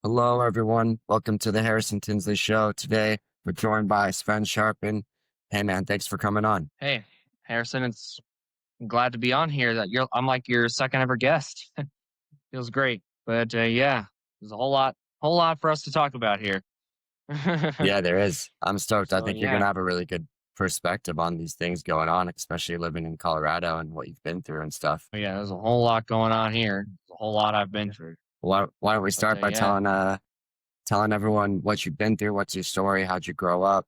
Hello, everyone. Welcome to the Harrison Tinsley Show. Today, we're joined by Sven Scharpen. Hey, man, thanks for coming on. Hey, Harrison, I'm glad to be on here. I'm like your second ever guest. Feels great. But yeah, there's a whole lot for us to talk about here. Yeah, there is. I'm stoked. I So think you're going yeah, to have a really good perspective on these things going on, especially living in Colorado and what you've been through and stuff. yeah, there's a whole lot going on here. There's a whole lot I've been through. Why don't we But start by yeah, telling everyone what you've been through, what's your story, how'd you grow up,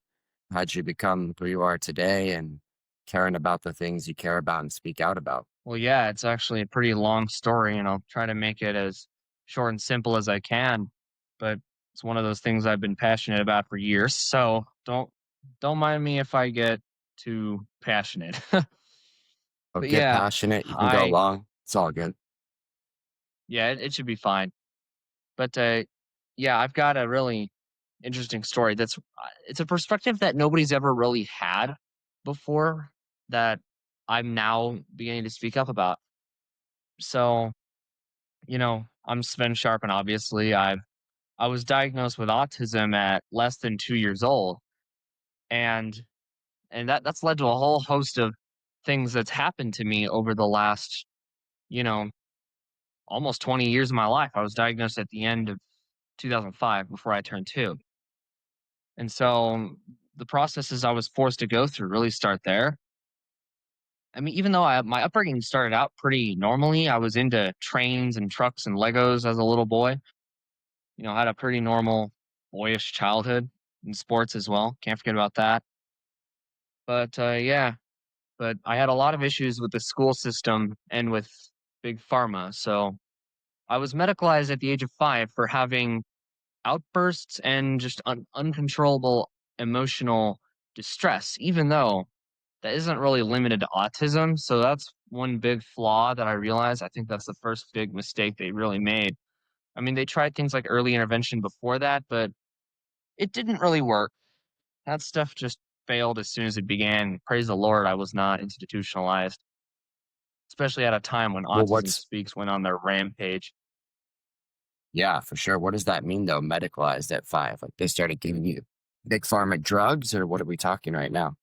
how'd you become who you are today, and caring about the things you care about and speak out about. well, yeah, it's actually a pretty long story, and I'll try to make it as short and simple as I can. But it's one of those things I've been passionate about for years. So don't mind me if I get too passionate. So But get yeah, passionate. You can go I long. It's all good. yeah, it should be fine. But yeah, I've got a really interesting story. It's a perspective that nobody's ever really had before that I'm now beginning to speak up about. So, I'm Sven Scharpen. Obviously, I was diagnosed with autism at less than 2 years old, and that's led to a whole host of things that's happened to me over the last, you know, almost 20 years of my life. I was diagnosed at the end of 2005 before I turned two. And so the processes I was forced to go through really start there. I mean, even though my upbringing started out pretty normally, I was into trains and trucks and Legos as a little boy. I had a pretty normal boyish childhood in sports as well. Can't forget about that. But yeah, but I had a lot of issues with the school system and with big pharma. So I was medicalized at the age of 5 for having outbursts and just uncontrollable emotional distress, even though that isn't really limited to autism. So that's one big flaw that I realized. I think that's the first big mistake they really made. I mean, they tried things like early intervention before that, but it didn't really work. That stuff just failed as soon as it began. Praise the Lord, I was not institutionalized, especially at a time when Well, Autism Speaks went on their rampage. yeah, for sure. What does that mean though? Medicalized at 5? Like they started giving you big pharma drugs, or what are we talking right now?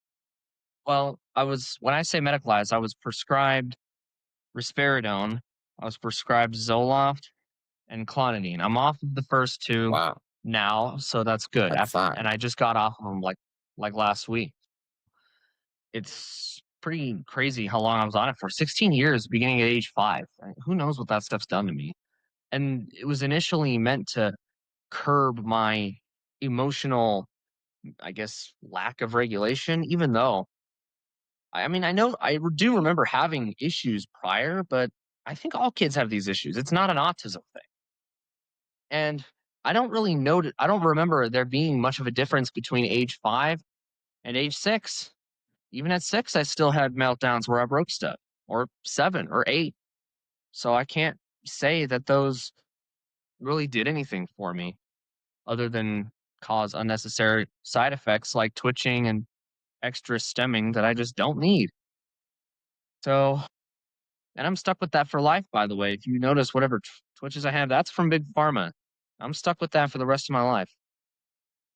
Well, when I say medicalized, I was prescribed risperidone, I was prescribed Zoloft and clonidine. I'm off of the first two Wow, now, so that's good. at 5. And I just got off of them like last week. It's pretty crazy how long I was on it for. 16 years, beginning at age 5. Who knows what that stuff's done to me? And it was initially meant to curb my emotional, I guess, lack of regulation. Even though I mean, I know do remember having issues prior, but I think all kids have these issues. It's not an autism thing. And I don't remember there being much of a difference between age 5 and age 6. Even at 6, I still had meltdowns where I broke stuff, or 7 or 8. So I can't say that those really did anything for me other than cause unnecessary side effects like twitching and extra stemming that I just don't need. So, and I'm stuck with that for life, by the way. If you notice whatever twitches I have, that's from Big Pharma. I'm stuck with that for the rest of my life.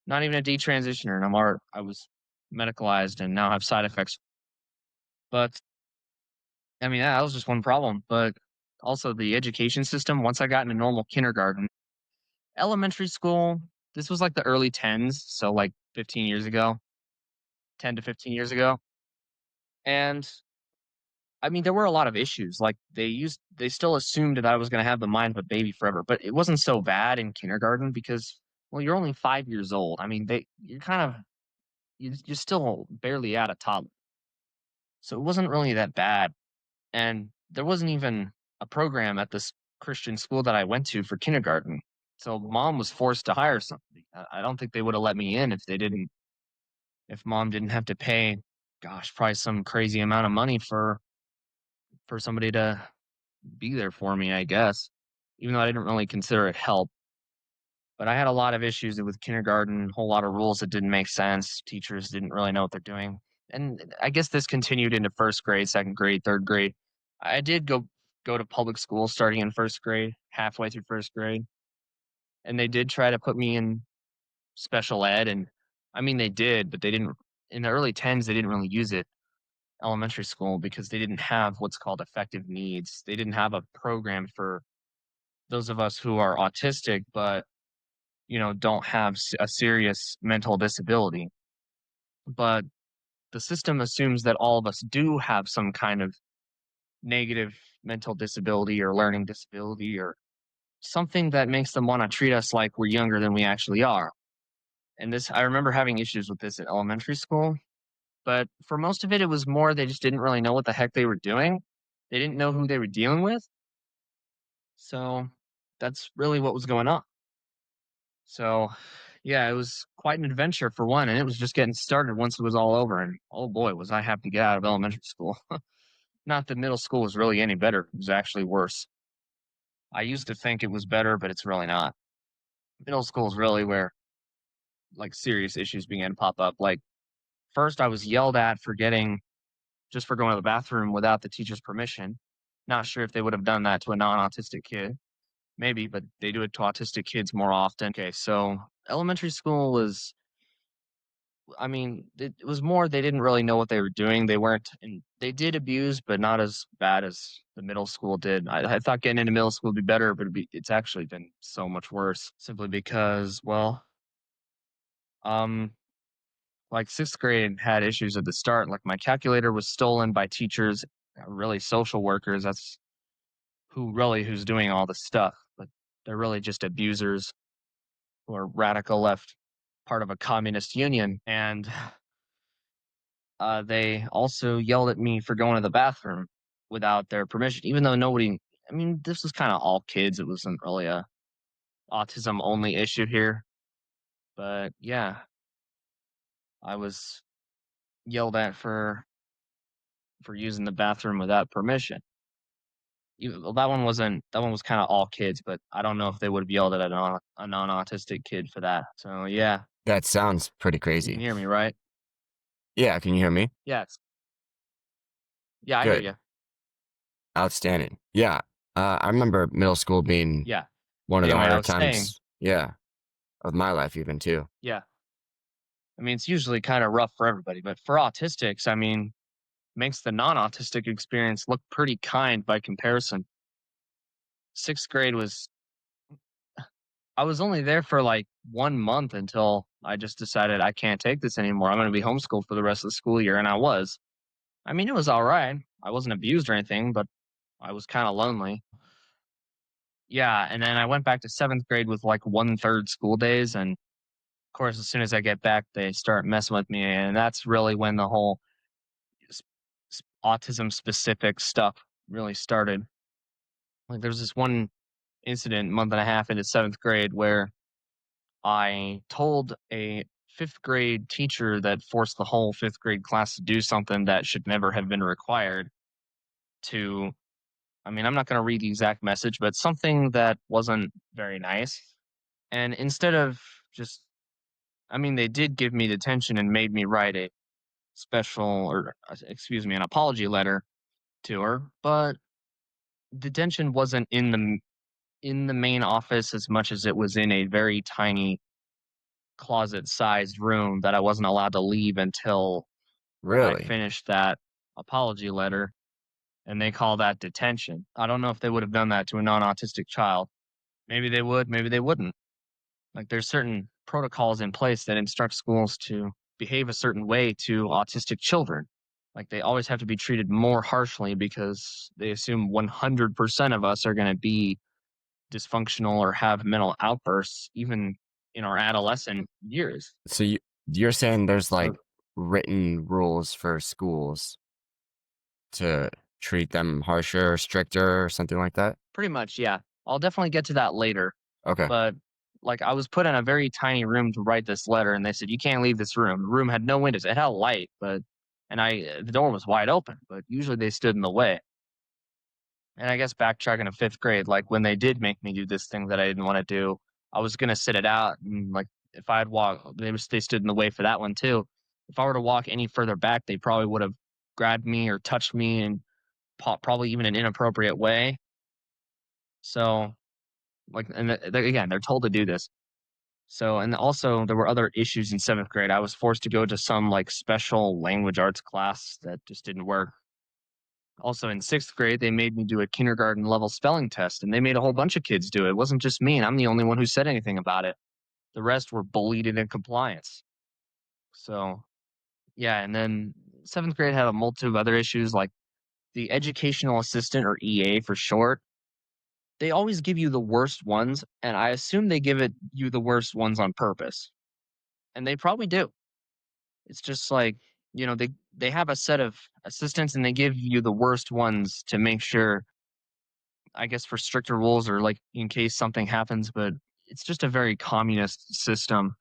Not even a detransitioner, and I was medicalized and now have side effects. But I mean, that was just one problem. But also the education system. Once I got into normal kindergarten, elementary school, this was like the early tens, so like 15 years ago, 10 to 15 years ago. And I mean, there were a lot of issues. Like they still assumed that I was going to have the mind of a baby forever, but it wasn't so bad in kindergarten because, well, you're only 5 years old. I mean, you're kind of, you're still barely at a toddler. So it wasn't really that bad. And there wasn't even a program at this Christian school that I went to for kindergarten. So mom was forced to hire somebody. I don't think they would have let me in if mom didn't have to pay, gosh, probably some crazy amount of money for somebody to be there for me, I guess, even though I didn't really consider it help. But I had a lot of issues with kindergarten, a whole lot of rules that didn't make sense. Teachers didn't really know what they're doing. And I guess this continued into first grade, second grade, third grade. I did go to public school starting in first grade, halfway through first grade. And they did try to put me in special ed, and I mean, they did, but they didn't in the early 10s, they didn't really use it elementary school because they didn't have what's called effective needs. They didn't have a program for those of us who are autistic, but, don't have a serious mental disability. But the system assumes that all of us do have some kind of negative mental disability or learning disability or something that makes them want to treat us like we're younger than we actually are. And this, I remember having issues with this in elementary school, but for most of it, it was more they just didn't really know what the heck they were doing. They didn't know who they were dealing with. So that's really what was going on. So, yeah, it was quite an adventure for one, and it was just getting started once it was all over. And oh boy, was I happy to get out of elementary school. Not that middle school was really any better, it was actually worse. I used to think it was better, but it's really not. Middle school is really where like serious issues began to pop up. Like, first, I was yelled at for getting just for going to the bathroom without the teacher's permission. Not sure if they would have done that to a non autistic kid. Maybe, but they do it to autistic kids more often. Okay, so elementary school was, I mean, it was more they didn't really know what they were doing. They weren't, and they did abuse, but not as bad as the middle school did. I thought getting into middle school would be better, but it's actually been so much worse simply because, well, um, like sixth grade had issues at the start. Like my calculator was stolen by teachers, really social workers. That's who's doing all the stuff, but they're really just abusers who are radical left, part of a communist union. And they also yelled at me for going to the bathroom without their permission, even though nobody. I mean, this was kind of all kids. It wasn't really a autism only issue here, but yeah, I was yelled at for using the bathroom without permission. Well, that one wasn't. That one was kind of all kids, but I don't know if they would have yelled at a non-autistic kid for that. So yeah, That sounds pretty you can crazy. hear me, right? Yeah, can you hear me? Yeah, yeah, I hear Good. you. Outstanding. Yeah. I remember middle school being Yeah. one of the Anyway, I harder was saying, times, yeah, of my life even too. yeah. I mean, it's usually kind of rough for everybody, but for autistics, I mean, makes the non-autistic experience look pretty kind by comparison. Sixth grade was I was only there for like 1 month until I just decided I can't take this anymore. I'm going to be homeschooled for the rest of the school year, and I was. I mean, it was all right. I wasn't abused or anything, but I was kind of lonely. Yeah, and then I went back to seventh grade with like 1/3 school days, and of course, as soon as I get back, they start messing with me, and that's really when the whole s- autism specific stuff really started. Like, there was this one incident, month and a half into seventh grade, where I told a fifth grade teacher that forced the whole fifth grade class to do something that should never have been required to. I mean, I'm not going to read the exact message, but something that wasn't very nice. And instead of just, I mean, they did give me detention and made me write a special, or excuse me, an apology letter to her. But detention wasn't in the main office as much as it was in a very tiny closet-sized room that I wasn't allowed to leave until I Really? finished that apology letter, and they call that detention. I don't know if they would have done that to a non-autistic child. Maybe they would, maybe they wouldn't. Like, there's certain protocols in place that instruct schools to behave a certain way to autistic children. Like, they always have to be treated more harshly because they assume 100% of us are going to be dysfunctional or have mental outbursts even in our adolescent years. So you're saying there's like So written rules for schools to treat them harsher, stricter, or something like that? pretty much, yeah. I'll definitely get to that later. Okay. But like I was put in a very tiny room to write this letter and they said, you can't leave this room. The room had no windows. It had a light, but and the door was wide open, but usually they stood in the way. And I guess backtracking to fifth grade, like when they did make me do this thing that I didn't want to do, I was gonna sit it out and like if I had walked they stood in the way for that one too. If I were to walk any further back, they probably would have grabbed me or touched me and probably even an inappropriate way. So Like, and again, they're told to do this. So, and also there were other issues in seventh grade. I was forced to go to some like special language arts class that just didn't work. Also in sixth grade, they made me do a kindergarten level spelling test, and they made a whole bunch of kids do it. It wasn't just me, and I'm the only one who said anything about it. The rest were bullied into compliance. So, yeah, and then seventh grade had a multitude of other issues like the educational assistant, or EA for short. They always give you the worst ones, and I assume they give it you the worst ones on purpose. And they probably do. It's just like, they have a set of assistants and they give you the worst ones to make sure, I guess, for stricter rules or like in case something happens, but it's just a very communist system.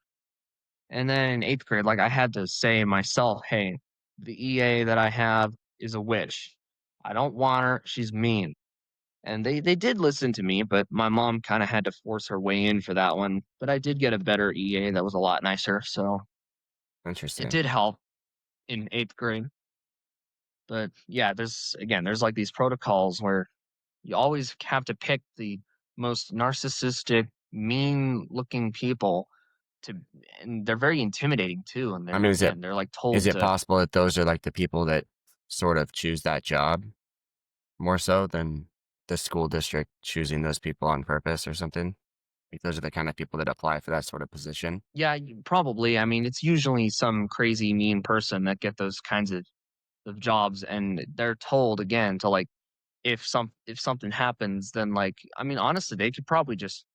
And then in eighth grade, like I had to say myself, hey, the EA that I have is a witch. I don't want her. She's mean. And they did listen to me, but my mom kind of had to force her way in for that one. But I did get a better EA that was a lot nicer. So it Interesting. did help in eighth grade. But yeah, there's like these protocols where you always have to pick the most narcissistic, mean looking people to, and they're very intimidating too. And I they're, mean, again, they're like is told it to, possible that those are like the people that sort of choose that job more so than the school district choosing those people on purpose or something? Like those are the kind of people that apply for that sort of position. yeah, probably. I mean, it's usually some crazy, mean person that get those kinds of jobs. And they're told again to like, if something happens, then like, I mean, honestly, they could probably just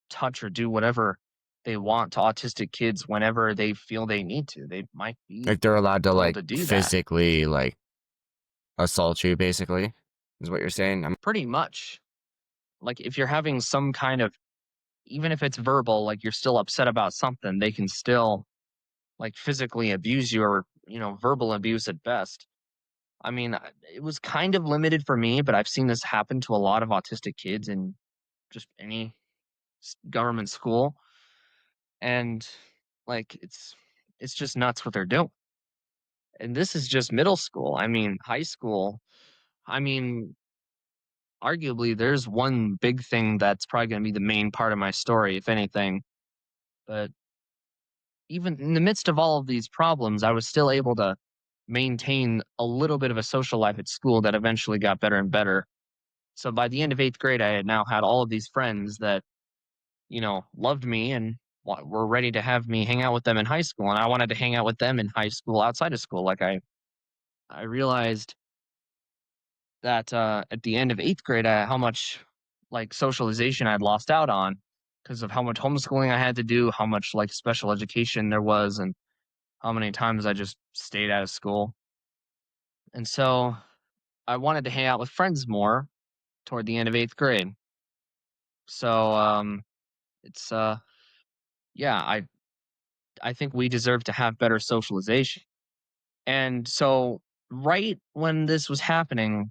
touch or do whatever they want to autistic kids whenever they feel they need to. They might be Like they're allowed to told like to do that. physically like assault you, basically, is what you're saying. Pretty much. Like if you're having some kind of, even if it's verbal, like you're still upset about something, they can still like physically abuse you, or, verbal abuse at best. I mean, it was kind of limited for me, but I've seen this happen to a lot of autistic kids in just any government school. And like it's just nuts what they're doing. And this is just middle school. I mean, high school, I mean, arguably there's one big thing that's probably going to be the main part of my story, if anything. But even in the midst of all of these problems, I was still able to maintain a little bit of a social life at school that eventually got better and better. So by the end of eighth grade, I had now had all of these friends that, loved me and were ready to have me hang out with them in high school. And I wanted to hang out with them in high school, outside of school. Like I realized that at the end of eighth grade, how much like socialization I'd lost out on because of how much homeschooling I had to do, how much like special education there was, and how many times I just stayed out of school. And so I wanted to hang out with friends more toward the end of eighth grade. So it's yeah, I think we deserve to have better socialization. And so right when this was happening,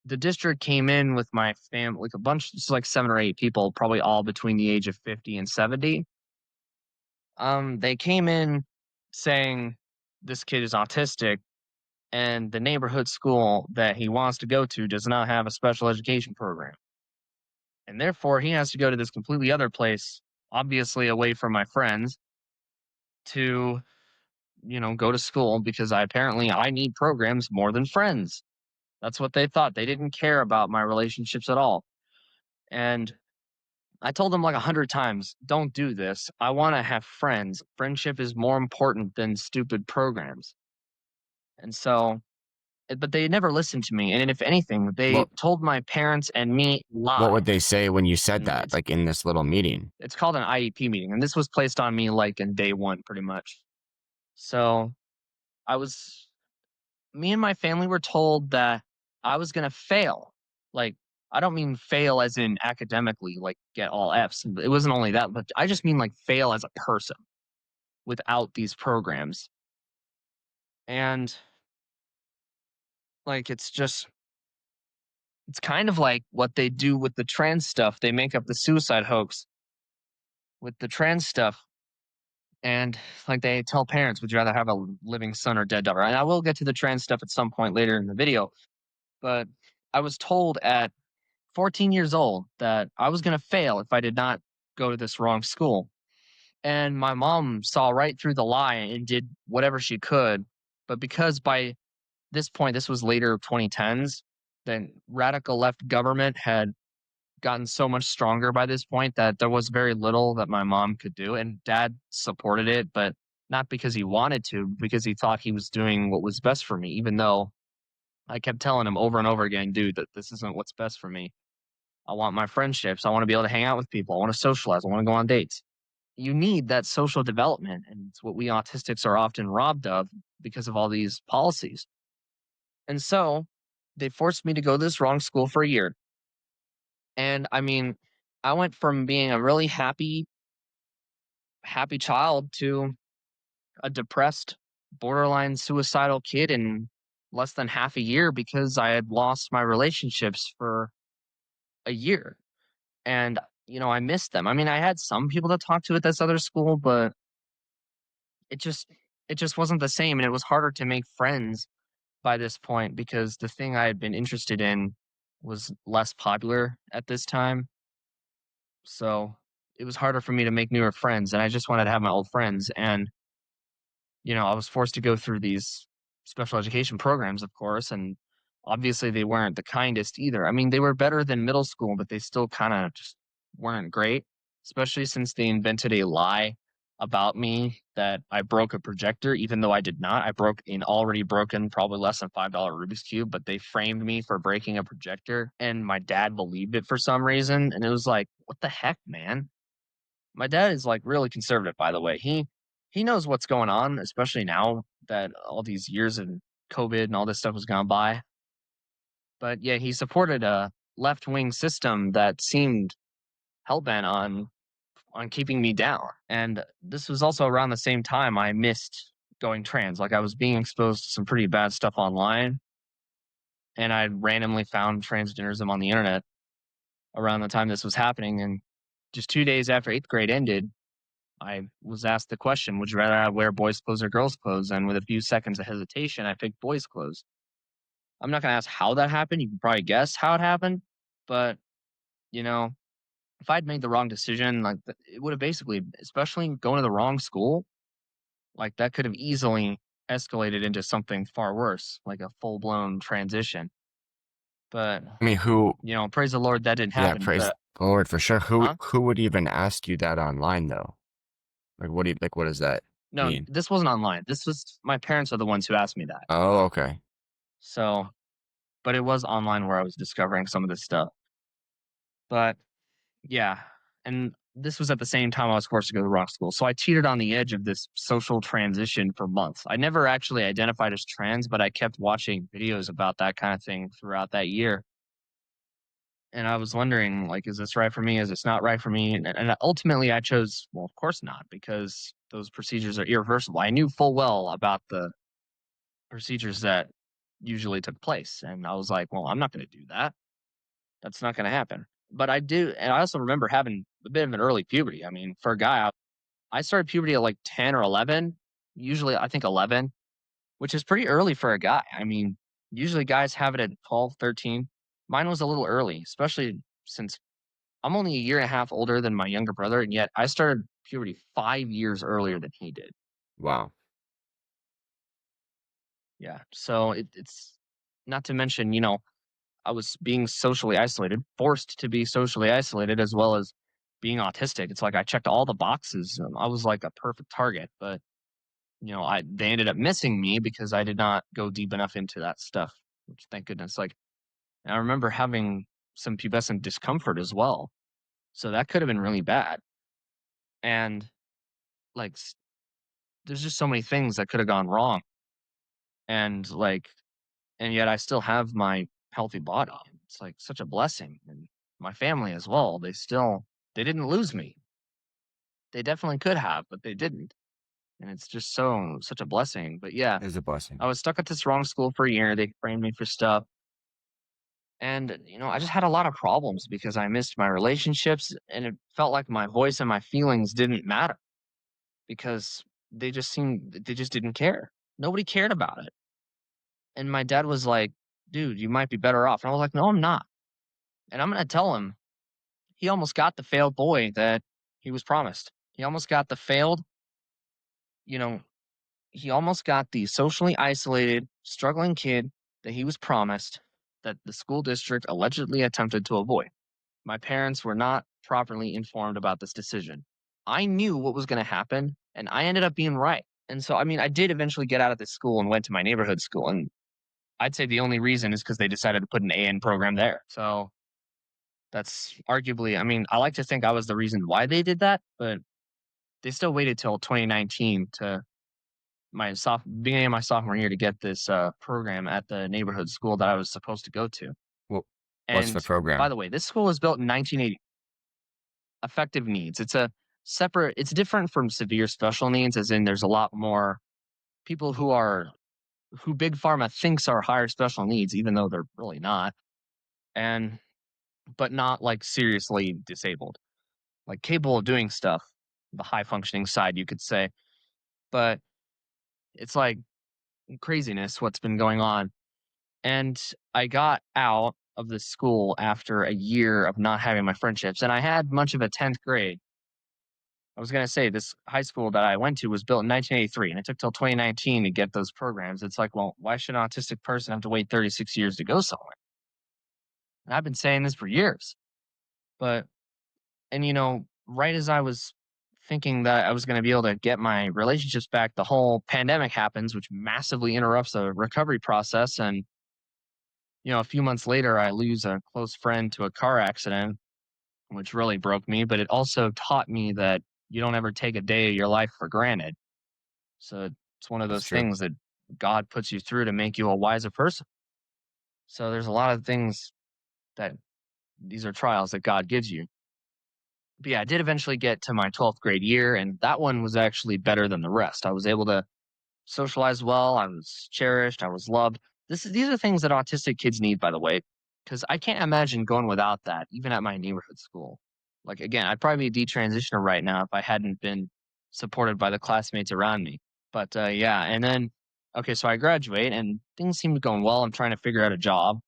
the district came in with my family, like a bunch, it's like 7 or 8 people, probably all between the age of 50 and 70. They came in saying this kid is autistic, and the neighborhood school that he wants to go to does not have a special education program. And therefore, he has to go to this completely other place, obviously away from my friends, to, go to school because I need programs more than friends. That's what they thought. They didn't care about my relationships at all. And I told them like 100 times, don't do this. I want to have friends. Friendship is more important than stupid programs. And so, but they never listened to me. And if anything, they What told my parents and me what would lies. they say when you said And that, like in this little meeting? it's called an IEP meeting. And this was placed on me like in day one, pretty much. So I was, me and my family were told that I was going to fail. Like, I don't mean fail as in academically, like get all F's. It wasn't only that, but I just mean like fail as a person without these programs. And like it's kind of like what they do with the trans stuff. They make up the suicide hoax with the trans stuff. And like they tell parents, would you rather have a living son or dead daughter? And I will get to the trans stuff at some point later in the video. But I was told at 14 years old that I was going to fail if I did not go to this wrong school. And my mom saw right through the lie and did whatever she could. But because by this point, this was later 2010s, then radical left government had gotten so much stronger by this point that there was very little that my mom could do. And dad supported it, but not because he wanted to, because he thought he was doing what was best for me, even though I kept telling him over and over again, dude, that this isn't what's best for me. I want my friendships. I want to be able to hang out with people. I want to socialize. I want to go on dates. You need that social development. And it's what we autistics are often robbed of because of all these policies. And so they forced me to go to this wrong school for a year. And I mean, I went from being a really happy child to a depressed, borderline suicidal kid in less than half a year because I had lost my relationships for a year. And, I missed them. I mean, I had some people to talk to at this other school, but it just it just wasn't the same, and it was harder to make friends by this point because the thing I had been interested in was less popular at this time. So, it was harder for me to make newer friends, and I just wanted to have my old friends, and I was forced to go through these special education programs, of course, and obviously they weren't the kindest either. I mean, they were better than middle school, but they still kind of just weren't great, especially since they invented a lie about me that I broke a projector, even though I did not. I broke an already broken, probably less than $5 Rubik's Cube, but they framed me for breaking a projector, and my dad believed it for some reason. And it was like, what the heck, man? My dad is, like, really conservative, by the way. He knows what's going on, especially now that all these years of COVID and all this stuff has gone by. But, yeah, he supported a left-wing system that seemed hell-bent on keeping me down, and this was also around the same time I missed going trans. Like, I was being exposed to some pretty bad stuff online, and I randomly found transgenderism on the internet around the time this was happening, and just 2 days after 8th grade ended, I was asked the question, would you rather I wear boys' clothes or girls' clothes? And with a few seconds of hesitation, I picked boys' clothes. I'm not going to ask how that happened. You can probably guess how it happened. But, you know, if I'd made the wrong decision, like it would have basically, especially going to the wrong school, like that could have easily escalated into something far worse, like a full blown transition. But, I mean, who praise the Lord that didn't yeah, happen. praise But, the Lord for sure. Who huh? who would even ask you that online though? What does that No, mean? this wasn't online. This was my parents are the ones who asked me that. Oh, okay. So, but it was online where I was discovering some of this stuff. But yeah, and this was at the same time I was forced to go to rock school. So I teetered on the edge of this social transition for months. I never actually identified as trans, but I kept watching videos about that kind of thing throughout that year. And I was wondering, like, is this right for me? Is this not right for me? And ultimately, I chose, well, of course not, because those procedures are irreversible. I knew full well about the procedures that usually took place. And I was like, well, I'm not going to do that. That's not gonna happen. But I do and I also remember having a bit of an early puberty. I mean, for a guy, I started puberty at, like, 10 or 11, usually, I think 11, which is pretty early for a guy. I mean, usually guys have it at 12, 13. Mine was a little early, especially since I'm only a year and a half older than my younger brother, and yet I started puberty 5 years earlier than he did. Wow. Yeah, so it's not to mention, I was being socially isolated, forced to be socially isolated as well as being autistic. It's like I checked all the boxes. I was like a perfect target, but I they ended up missing me because I did not go deep enough into that stuff. Which thank goodness. Like and I remember having some pubescent discomfort as well, so that could have been really bad. And like, there's just so many things that could have gone wrong, and and yet I still have my healthy body. It's like such a blessing, and my family as well. They didn't lose me. They definitely could have, but they didn't. And it's just such a blessing. But yeah, It is a I blessing. was stuck at this wrong school for a year. They framed me for stuff. And I just had a lot of problems because I missed my relationships and it felt like my voice and my feelings didn't matter because they just didn't care. Nobody cared about it. And my dad was like, dude, you might be better off. And I was like, no, I'm not. And I'm going to tell him he almost got the failed boy that he was promised. He almost got the failed, you know, he almost got the socially isolated, struggling kid that he was promised that the school district allegedly attempted to avoid. My parents were not properly informed about this decision. I knew what was going to happen, and I ended up being right. And so, I mean, I did eventually get out of this school and went to my neighborhood school. And I'd say the only reason is because they decided to put an AN program there. So that's arguably, I mean, I like to think I was the reason why they did that, but they still waited till 2019 to beginning of my sophomore year to get this program at the neighborhood school that I was supposed to go to. Well, what's the And by program? the way, this school was built in 1980. Affective needs. It's different from severe special needs, as in there's a lot more people who big pharma thinks are higher special needs, even though they're really not, and but not like seriously disabled, like capable of doing stuff, the high functioning side, you could say. But it's like craziness what's been going on. And I got out of the school after a year of not having my friendships, and I had much of a 10th grade. I was gonna say this high school that I went to was built in 1983, and it took till 2019 to get those programs. It's like, well, why should an autistic person have to wait 36 years to go somewhere? And I've been saying this for years. But right as I was thinking that I was gonna be able to get my relationships back, the whole pandemic happens, which massively interrupts the recovery process. And a few months later, I lose a close friend to a car accident, which really broke me. But it also taught me that you don't ever take a day of your life for granted. So it's one of That's those true. things that God puts you through to make you a wiser person. So there's a lot of things that these are trials that God gives you. But yeah, I did eventually get to my 12th grade year, and that one was actually better than the rest. I was able to socialized well, I was cherished, I was loved. These are things that autistic kids need, by the way, because I can't imagine going without that, even at my neighborhood school. Like again, I'd probably be a detransitioner right now if I hadn't been supported by the classmates around me. But yeah, and then okay, so I graduate and things seem to be going well. I'm trying to figure out a job.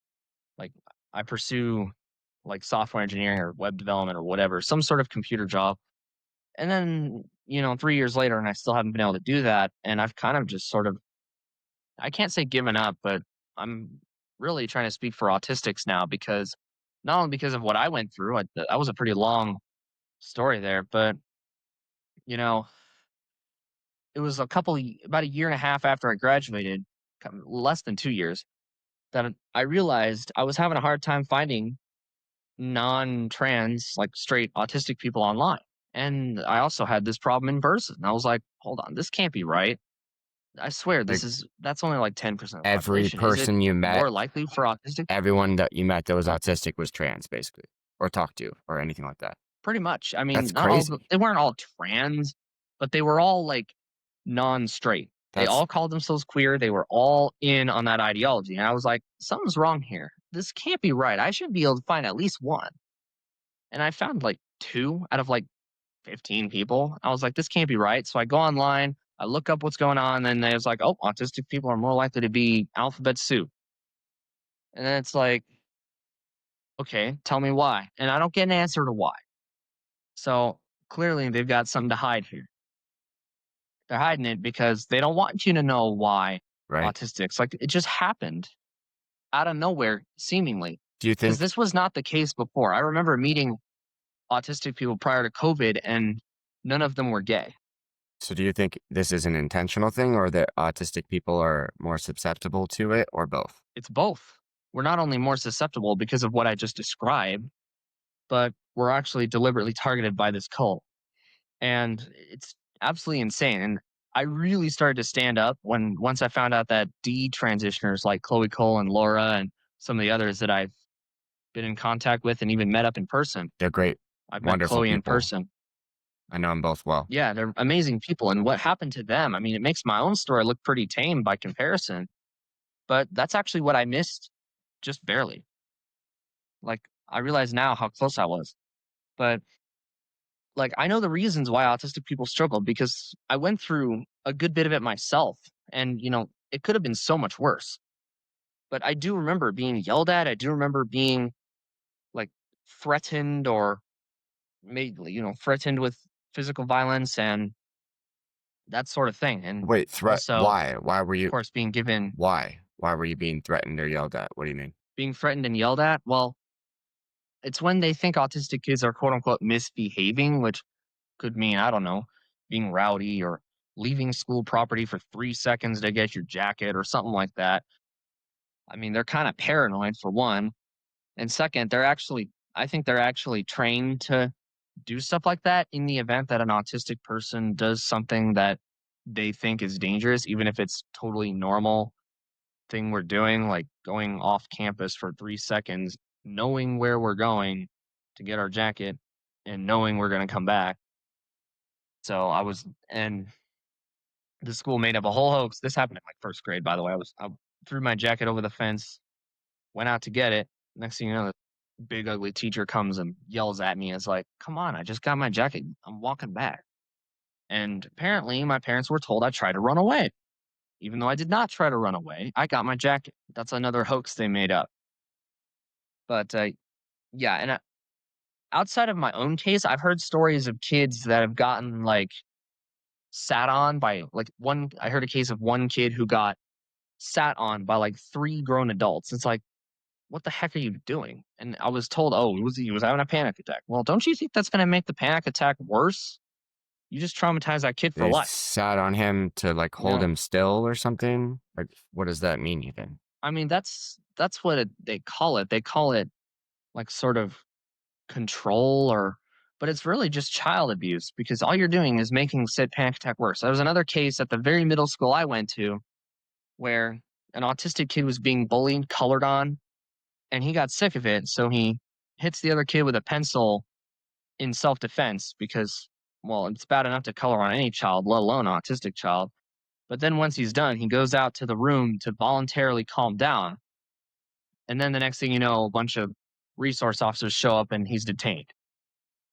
Like I pursue like software engineering or web development or whatever, some sort of computer job. And then, 3 years later, and I still haven't been able to do that. And I've kind of just sort of I can't say given up, but I'm really trying to speak for autistics now because not only because of what I went through, that was a pretty long story there, but you know, it was about a year and a half after I graduated, less than 2 years, that I realized I was having a hard time finding non-trans, like straight autistic people online. And I also had this problem in person. I was like, hold on, this can't be right. I swear Like that's only like 10% of the every population. Is it person you met, more likely for autistic? everyone that you met that was autistic was trans, basically, or talked to, or anything like that. Pretty much. I That's mean, not all of them, crazy. they weren't all trans, but they were all like non-straight. They That's all called themselves queer. They were all in on that ideology. And I was like, something's wrong here. This can't be right. I should be able to find at least one. And I found like two out of like 15 people. I was like, this can't be right. So I go online, I look up what's going on, and it was like, oh, autistic people are more likely to be alphabet soup. And then it's like, okay, tell me why. And I don't get an answer to why. So clearly they've got something to hide here. They're hiding it because they don't want you to know why right. autistics. Like it just happened out of nowhere, seemingly. Do you Because think this was not the case before. I remember meeting autistic people prior to COVID, and none of them were gay. so? Do you think this is an intentional thing, or that autistic people are more susceptible to it, or both? It's both. We're not only more susceptible because of what I just described, but we're actually deliberately targeted by this cult. And it's absolutely insane. And I really started to stand up once I found out that transitioners like Chloe Cole and Laura and some of the others that I've been in contact with and even met up in person. They're great, I've met wonderful Chloe in people. person. I know them both well. Yeah, they're amazing people. And what happened to them? I mean, it makes my own story look pretty tame by comparison, but that's actually what I missed just barely. Like, I realize now how close I was. But like, I know the reasons why autistic people struggle because I went through a good bit of it myself. And, it could have been so much worse. But I do remember being yelled at. I do remember being like threatened or made, threatened with physical violence and that sort of thing. And Wait, threat also, why? Why were of you course, why? Why were you being threatened or yelled at? What do you mean? being threatened and yelled at. Well, it's when they think autistic kids are quote unquote misbehaving, which could mean, I don't know, being rowdy or leaving school property for 3 seconds to get your jacket or something like that. I mean, they're kind of paranoid for one. And second, I think they're actually trained to do stuff like that in the event that an autistic person does something that they think is dangerous, even if it's totally normal thing we're doing, like going off campus for 3 seconds, knowing where we're going to get our jacket and knowing we're going to come back. And the school made up a whole hoax. This happened in like first grade, by the way. I threw my jacket over the fence, went out to get it. Next thing you know, the big ugly teacher comes and yells at me. It's like, come on, I just got my jacket. I'm walking back. And apparently, my parents were told I tried to run away. Even though I did not try to run away, I got my jacket. That's another hoax they made up. But yeah, and outside of my own case, I've heard stories of kids that have gotten like sat on by like one. I heard a case of one kid who got sat on by like three grown adults. It's like, what the heck are you doing? And I was told, oh, he was having a panic attack. Well, don't you think that's going to make the panic attack worse? You just traumatized that kid for They life. sat on him to, like, You hold know, him still or something? Like, what does that mean even? I mean, that's what they call it. They call it like sort of control or, but it's really just child abuse because all you're doing is making said panic attack worse. There was another case at the very middle school I went to where an autistic kid was being bullied, colored on, and he got sick of it. So he hits the other kid with a pencil in self defense because, well, it's bad enough to color on any child, let alone an autistic child. But then once he's done, he goes out to the room to voluntarily calm down. And then the next thing you know, a bunch of resource officers show up and he's detained,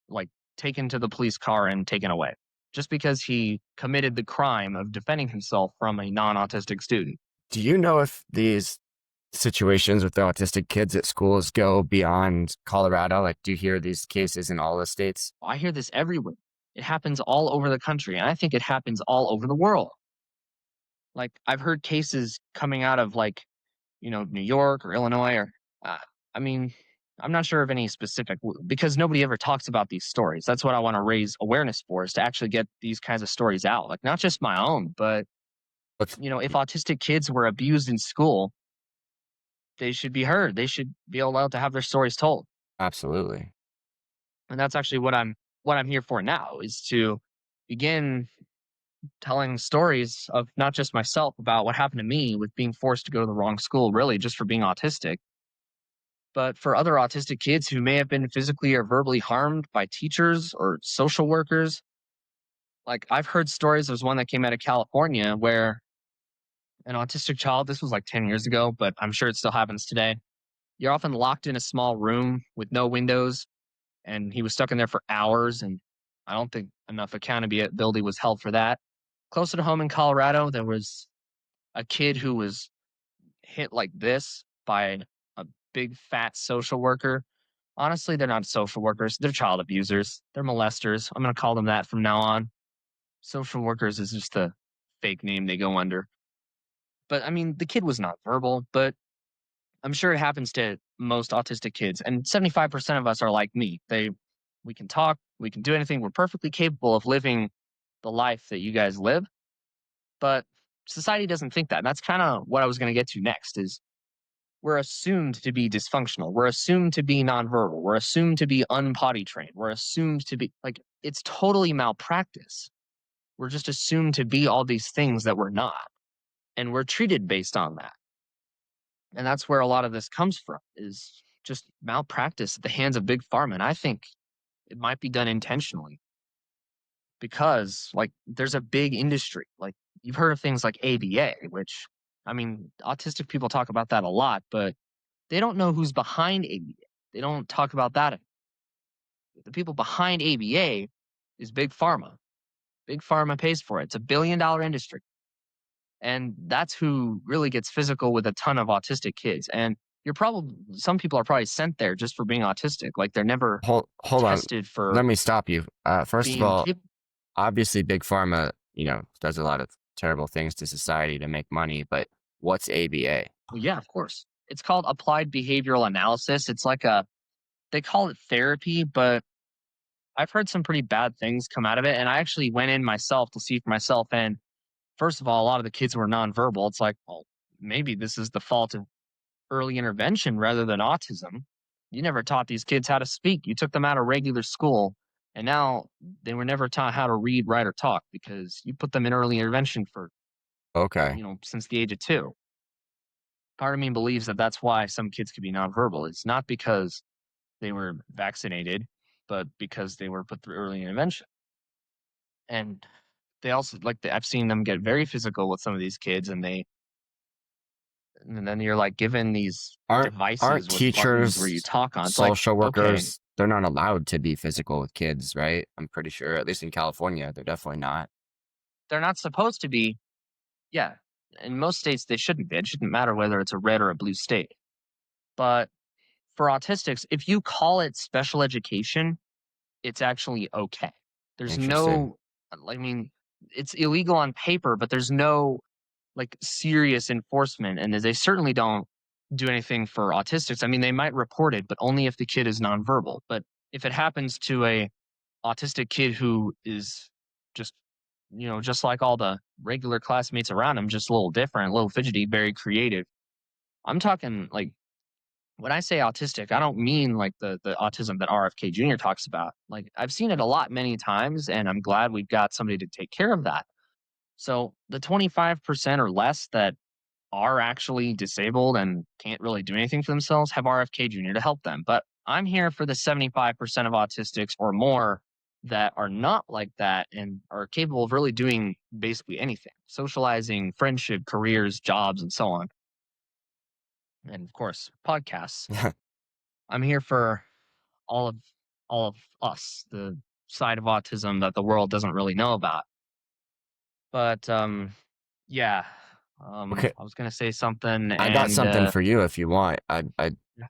like taken to the police car and taken away just because he committed the crime of defending himself from a non autistic student. Do you know if these situations with the autistic kids at schools go beyond Colorado? Like, do you hear these cases in all the states? I hear this everywhere. It happens all over the country. And I think it happens all over the world. Like, I've heard cases coming out of like, New York or Illinois or, uh, I mean, I'm not sure of any specific because nobody ever talks about these stories. That's what I want to raise awareness for is to actually get these kinds of stories out. Like not just my own, but Let's if autistic kids were abused in school, they should be heard. They should be allowed to have their stories told. absolutely. And that's actually what I'm here for now is to begin telling stories of not just myself about what happened to me with being forced to go to the wrong school, really just for being autistic, but for other autistic kids who may have been physically or verbally harmed by teachers or social workers. Like I've heard stories. There's one that came out of California where an autistic child, this was like 10 years ago, but I'm sure it still happens today. You're often locked in a small room with no windows, and he was stuck in there for hours. And I don't think enough accountability was held for that. Closer to home in Colorado, there was a kid who was hit like this by a big fat social worker. Honestly, they're not social workers. They're child abusers. They're molesters. I'm going to call them that from now on. Social workers is just the fake name they go under. But I mean, the kid was not verbal, but I'm sure it happens to most autistic kids. And 75% of us are like me. We can talk, we can do anything. We're perfectly capable of living the life that you guys live. But society doesn't think that. And that's kind of what I was going to get to next is we're assumed to be dysfunctional. We're assumed to be nonverbal. We're assumed to be unpotty trained. We're assumed to be like it's totally malpractice. We're just assumed to be all these things that we're not. And we're treated based on that. And that's where a lot of this comes from is just malpractice at the hands of big pharma. And I think it might be done intentionally because like there's a big industry. Like you've heard of things like ABA, which I mean, autistic people talk about that a lot, but they don't know who's behind ABA. They don't talk about that. The people behind ABA is big pharma. Big pharma pays for it. It's $1 billion industry. And that's who really gets physical with a ton of autistic kids. And you're probably some people are probably sent there just for being autistic. Like they're never Hold on. tested for Let me stop you. First of being all, capable. obviously, big pharma, does a lot of terrible things to society to make money. But what's ABA? Yeah, of course. It's called applied behavioral analysis. It's like a they call it therapy, but I've heard some pretty bad things come out of it. And I actually went in myself to see for myself. And first of all, a lot of the kids were nonverbal. It's like, well, maybe this is the fault of early intervention rather than autism. You never taught these kids how to speak. You took them out of regular school, and now they were never taught how to read, write, or talk because you put them in early intervention for, Okay. since the age of 2. Part of me believes that that's why some kids could be nonverbal. It's not because they were vaccinated, but because they were put through early intervention. And they also I've seen them get very physical with some of these kids, and then you're like given these Aren't devices with buttons where you teachers, talk on. It's like, social okay, workers, they're not allowed to be physical with kids, right? I'm pretty sure, at least in California, they're definitely not. they're not supposed to be. Yeah. In most states, they shouldn't be. It shouldn't matter whether it's a red or a blue state. But for autistics, if you call it special education, it's actually okay. There's Interesting. no, I mean, it's illegal on paper, but there's no serious enforcement. And they certainly don't do anything for autistics. I mean, they might report it, but only if the kid is nonverbal. But if it happens to a autistic kid who is just, just like all the regular classmates around him, just a little different, a little fidgety, very creative. I'm talking like when I say autistic, I don't mean like the autism that RFK Jr. talks about. Like I've seen it a lot many times, and I'm glad we've got somebody to take care of that. So the 25% or less that are actually disabled and can't really do anything for themselves have RFK Jr. to help them. But I'm here for the 75% of autistics or more that are not like that and are capable of really doing basically anything socializing, friendship, careers, jobs, and so on. And of course, podcasts. I'm here for all of all of us, the side of autism that the world doesn't really know about. But yeah, Okay. I was gonna say something, I got and something for you if you want. yeah,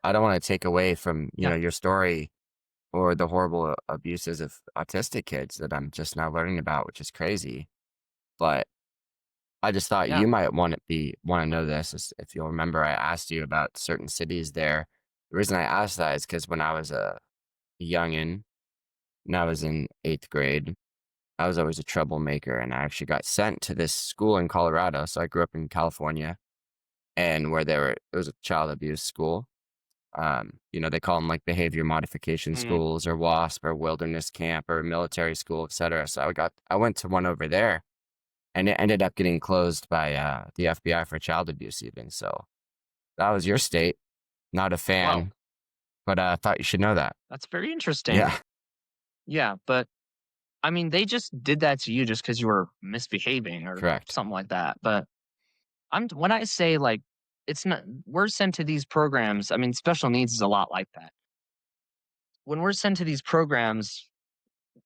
I don't want to take away from, yeah, your story or the horrible abuses of autistic kids that I'm just now learning about, which is crazy. But I just thought yeah. you might want to know this. If you'll remember, I asked you about certain cities there. The reason I asked that is because when I was a youngin, and I was in 8th grade, I was always a troublemaker, and I actually got sent to this school in Colorado. So I grew up in California, and where it was a child abuse school. They call them like behavior modification Mm, schools or WASP or wilderness camp or military school, etc. So I went to one over there, and it ended up getting closed by the FBI for child abuse even. So that was your state. Not a whoa, fan, but I thought you should know that. that's very interesting. Yeah, Yeah, but I mean, they just did that to you just because you were misbehaving or correct. something like that. But when I say it's not we're sent to these programs. I mean, special needs is a lot like that. When we're sent to these programs,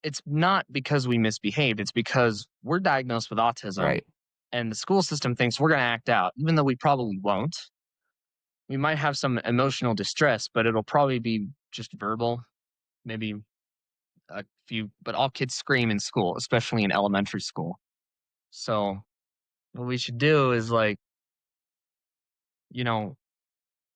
it's not because we misbehaved. It's because we're diagnosed with autism, Right. and the school system thinks we're going to act out, even though we probably won't. We might have some emotional distress, but it'll probably be just verbal, maybe a few. But all kids scream in school, especially in elementary school. So what we should do is you know,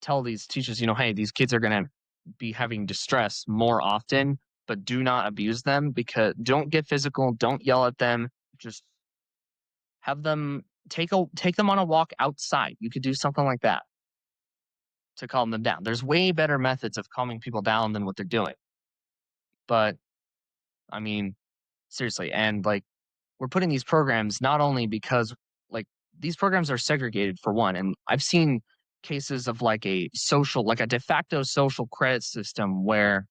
tell these teachers, hey, these kids are going to be having distress more often, but do not abuse them because don't get physical, don't yell at them, just have them take them on a walk outside. You could do something like that to calm them down. There's way better methods of calming people down than what they're doing. But I mean, seriously, and we're putting these programs not only because like these programs are segregated for one, and I've seen cases of like a de facto social credit system where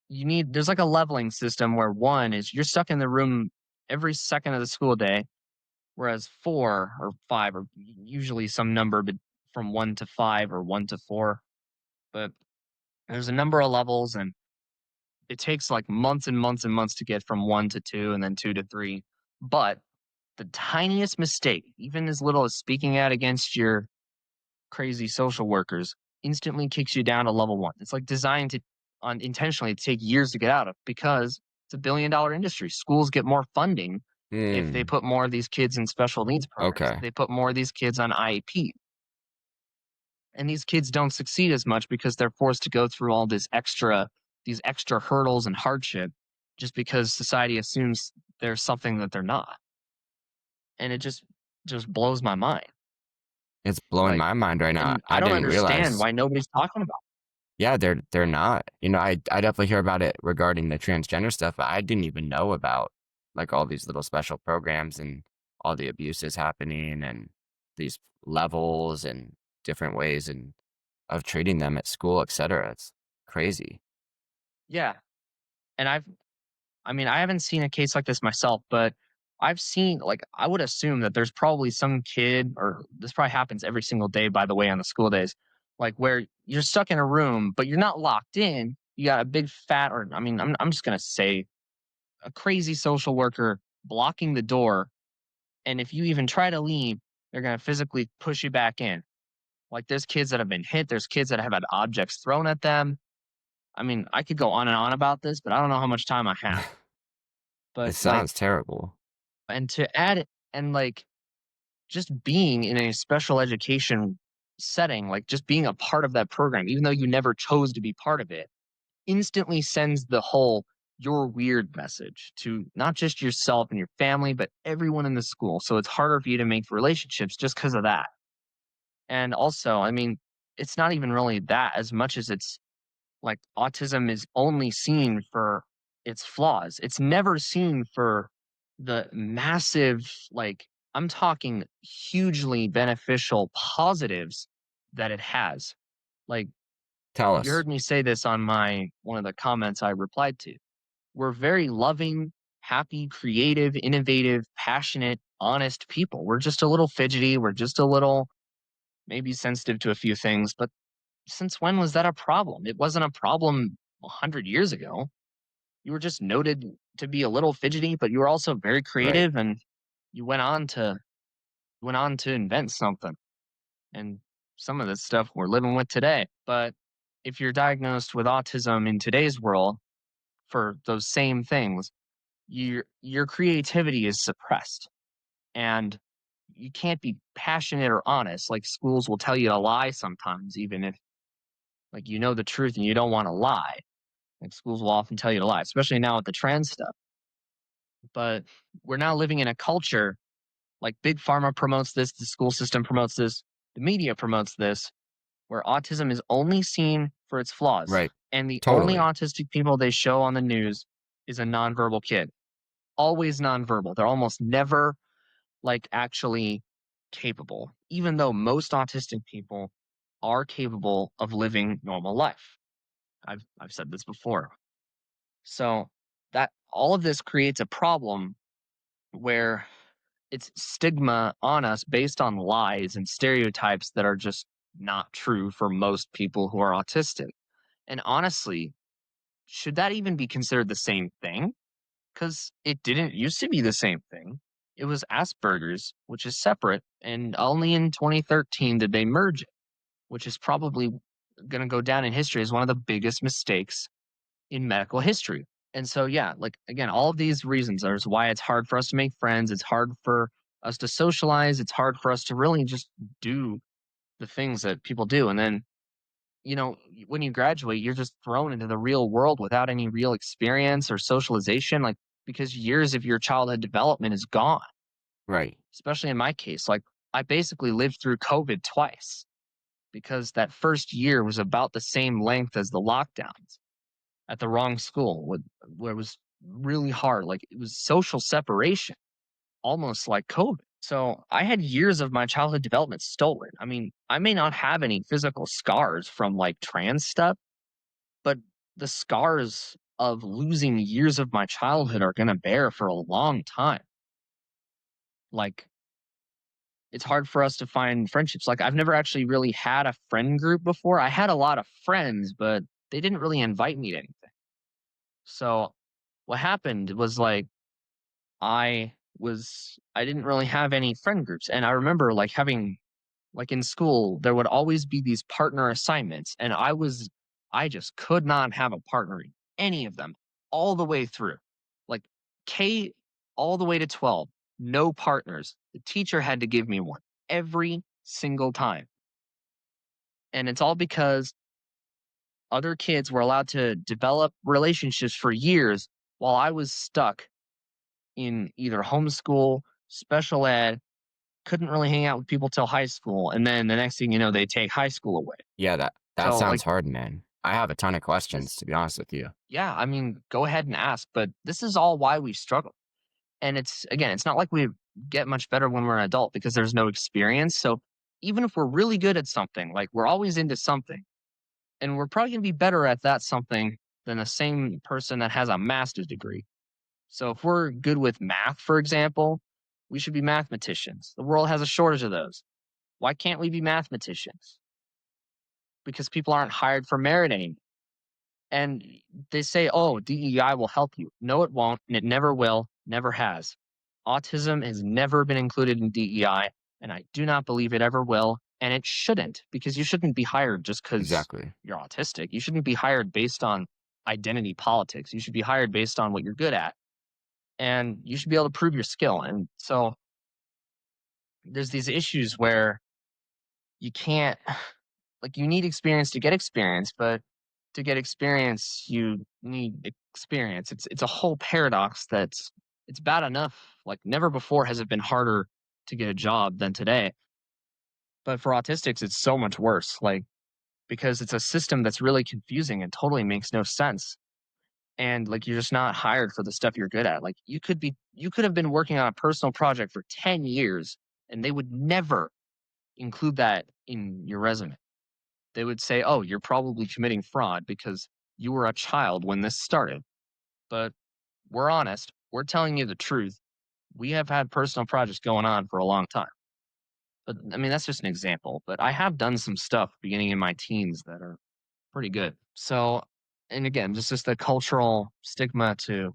there's like a leveling system where one is you're stuck in the room every second of the school day, whereas 4 or 5 or usually some number from 1 to 5 or 1 to 4. But there's a number of levels, and it takes like months and months and months to get from 1 to 2 and then 2 to 3. But the tiniest mistake, even as little as speaking out against your crazy social workers instantly kicks you down to level 1. It's like designed to on intentionally take years to get out of because it's a billion-dollar industry. Schools get more funding if they Hmm. put more of these kids in special needs programs. Okay. They put more of these kids on IEP. And these kids don't succeed as much because they're forced to go through all these extra hurdles and hardship just because society assumes there's something that they're not. And it just blows my mind. It's blowing Like, my mind right now. and I I don't didn't understand realize. why nobody's talking about Yeah, they're not. I definitely hear about it regarding the transgender stuff, but I didn't even know about, like, all these little special programs and all the abuses happening and these levels and different ways and of treating them at school, etcetera. It's crazy. it. Yeah. And I mean, I haven't seen a case like this myself, but I've seen like I would assume that there's probably some kid or this probably happens every single day by the way on the school days, like where you're stuck in a room, but you're not locked in. You got a big fat or I mean, I'm just gonna say a crazy social worker blocking the door. And if you even try to leave, they're gonna physically push you back in. Like there's kids that have been hit, there's kids that have had objects thrown at them. I mean, I could go on and on about this, but I don't know how much time I have. It But like sounds terrible. and to add it and like just being in a special education setting, like just being a part of that program, even though you never chose to be part of it, instantly sends the whole "you're weird" message to not just yourself and your family, but everyone in the school. So it's harder for you to make relationships just because of that. And also, I mean, it's not even really that as much as it's like autism is only seen for its flaws. It's never seen for the massive, like, I'm talking hugely beneficial positives that it has. Like, Tell you us. heard me say this on my one of the comments I replied to. We're very loving, happy, creative, innovative, passionate, honest people. We're just a little fidgety. We're just a little maybe sensitive to a few things, but since when was that a problem? It wasn't a problem 100 years ago. You were just noted to be a little fidgety, but you were also very Right. creative and you went on to invent something. And some of this stuff we're living with today. But if you're diagnosed with autism in today's world for those same things, your creativity is suppressed and you can't be passionate or honest. Like schools will tell you to lie sometimes, even if like you know the truth and you don't want to lie. Like schools will often tell you to lie, especially now with the trans stuff. But we're now living in a culture like big pharma promotes this, the school system promotes this, the media promotes this, where autism is only seen for its flaws. Right. And the only Totally. autistic people they show on the news is a nonverbal kid. Always nonverbal. They're almost never like actually capable, even though most autistic people are capable of living normal life. I've said this before. So that all of this creates a problem where it's stigma on us based on lies and stereotypes that are just not true for most people who are autistic. And honestly, should that even be considered the same thing? Because it didn't used to be the same thing. It was Asperger's, which is separate, and only in 2013 did they merge it, which is probably going to go down in history as one of the biggest mistakes in medical history. And so, yeah, like again, all of these reasons are why it's hard for us to make friends. It's hard for us to socialize. It's hard for us to really just do the things that people do. And then, when you graduate, you're just thrown into the real world without any real experience or socialization, like because years of your childhood development is gone, Right. especially in my case. Like, I basically lived through COVID twice because that first year was about the same length as the lockdowns at the wrong school where it was really hard. Like it was social separation, almost like COVID. So I had years of my childhood development stolen. I mean, I may not have any physical scars from like trans stuff, but the scars of losing years of my childhood are going to bear for a long time. Like it's hard for us to find friendships. Like I've never actually really had a friend group before. I had a lot of friends, but they didn't really invite me to anything. So what happened was like I didn't really have any friend groups, and I remember, like, having Like in school, there would always be these partner assignments, and I just could not have a partner in any of them all the way through. Like K all the way to 12, no partners. The teacher had to give me one every single time. And it's all because other kids were allowed to develop relationships for years while I was stuck in either homeschool, special ed, couldn't really hang out with people till high school. And then the next thing you know, they take high school away. Yeah, that So, sounds like, hard, man. I have a ton of questions, this, to be honest with you. yeah, I mean, go ahead and ask, but this is all why we struggle. And again, it's not like we get much better when we're an adult because there's no experience. So, even if we're really good at something, like we're always into something, and we're probably going to be better at that something than the same person that has a master's degree. So if we're good with math, for example, we should be mathematicians. The world has a shortage of those. Why can't we be mathematicians? Because people aren't hired for merit anymore. And they say, oh, DEI will help you. No, it won't. And it never will, never has. Autism has never been included in DEI. And I do not believe it ever will. And it shouldn't, because you shouldn't be hired just because Exactly. you're autistic. You shouldn't be hired based on identity politics. You should be hired based on what you're good at. And you should be able to prove your skill. And so there's these issues where you can't, like, you need experience to get experience, but to get experience you need experience. It's a whole paradox that's it's bad enough. Like, never before has it been harder to get a job than today, but for autistics it's so much worse, like, because it's a system that's really confusing and totally makes no sense. And like, you're just not hired for the stuff you're good at. Like, you could have been working on a personal project for 10 years and they would never include that in your resume. They would say, "Oh, you're probably committing fraud because you were a child when this started." But we're honest. We're telling you the truth. We have had personal projects going on for a long time. But I mean, that's just an example. But I have done some stuff beginning in my teens that are pretty good. So, and again, this is the cultural stigma to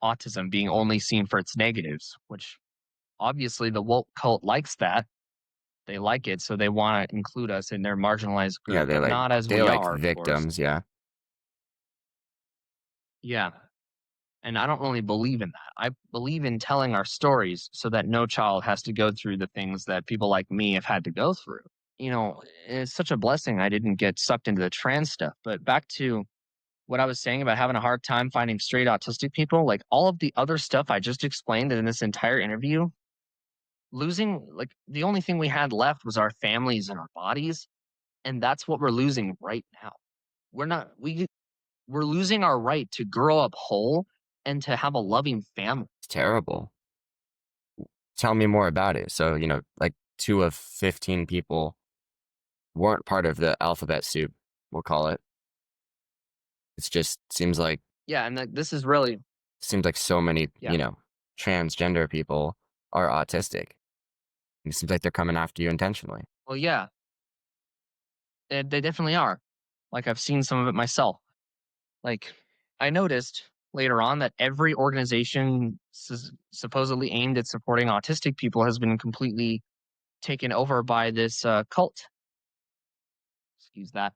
autism being only seen for its negatives, which obviously the woke cult likes that. They like it, so they want to include us in their marginalized Yeah, group, but not as they we like are, of course. victims, yeah. Yeah. And I don't really believe in that. I believe in telling our stories so that no child has to go through the things that people like me have had to go through. You know, it's such a blessing I didn't get sucked into the trans stuff. But back to what I was saying about having a hard time finding straight autistic people, like all of the other stuff I just explained in this entire interview, losing, like, the only thing we had left was our families and our bodies. And that's what we're losing right now. We're not, we, we're losing our right to grow up whole and to have a loving family. It's terrible. Tell me more about it. So, like 2 of 15 people weren't part of the alphabet soup, we'll call it. It's just Yeah, and, like, this is really seems like so many, yeah. transgender people are autistic. It seems like they're coming after you intentionally. Well, yeah, they definitely are. Like, I've seen some of it myself. Like, I noticed later on that every organization supposedly aimed at supporting autistic people has been completely taken over by this, cult. Excuse that.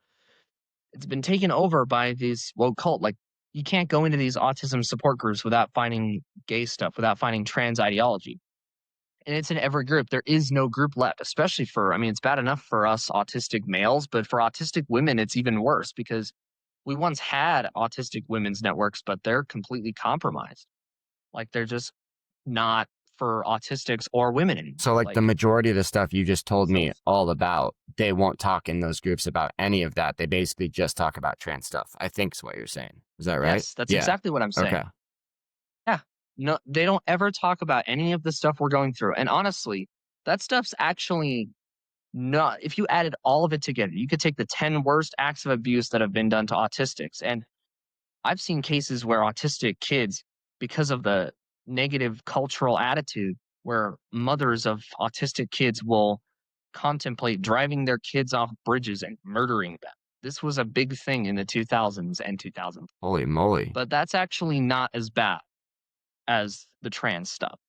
It's been taken over by this woke cult. Like, you can't go into these autism support groups without finding gay stuff, without finding trans ideology. And it's in every group. There is no group left, especially for, I mean, it's bad enough for us autistic males, but for autistic women, it's even worse because we once had autistic women's networks, but they're completely compromised. Like, they're just not for autistics or women So, anymore. like, the Like, majority of the stuff you just told so me all about, they won't talk in those groups about any of that. They basically just talk about trans stuff, I think is what you're saying. Is that right? yes, that's Yeah. exactly what I'm Okay. saying. Yeah. No, they don't ever talk about any of the stuff we're going through. And honestly, that stuff's actually not, if you added all of it together, you could take the 10 worst acts of abuse that have been done to autistics. And I've seen cases where autistic kids, because of the negative cultural attitude, where mothers of autistic kids will contemplate driving their kids off bridges and murdering them. This was a big thing in the 2000s and 2000s. Holy moly. But that's actually not as bad as the trans stuff.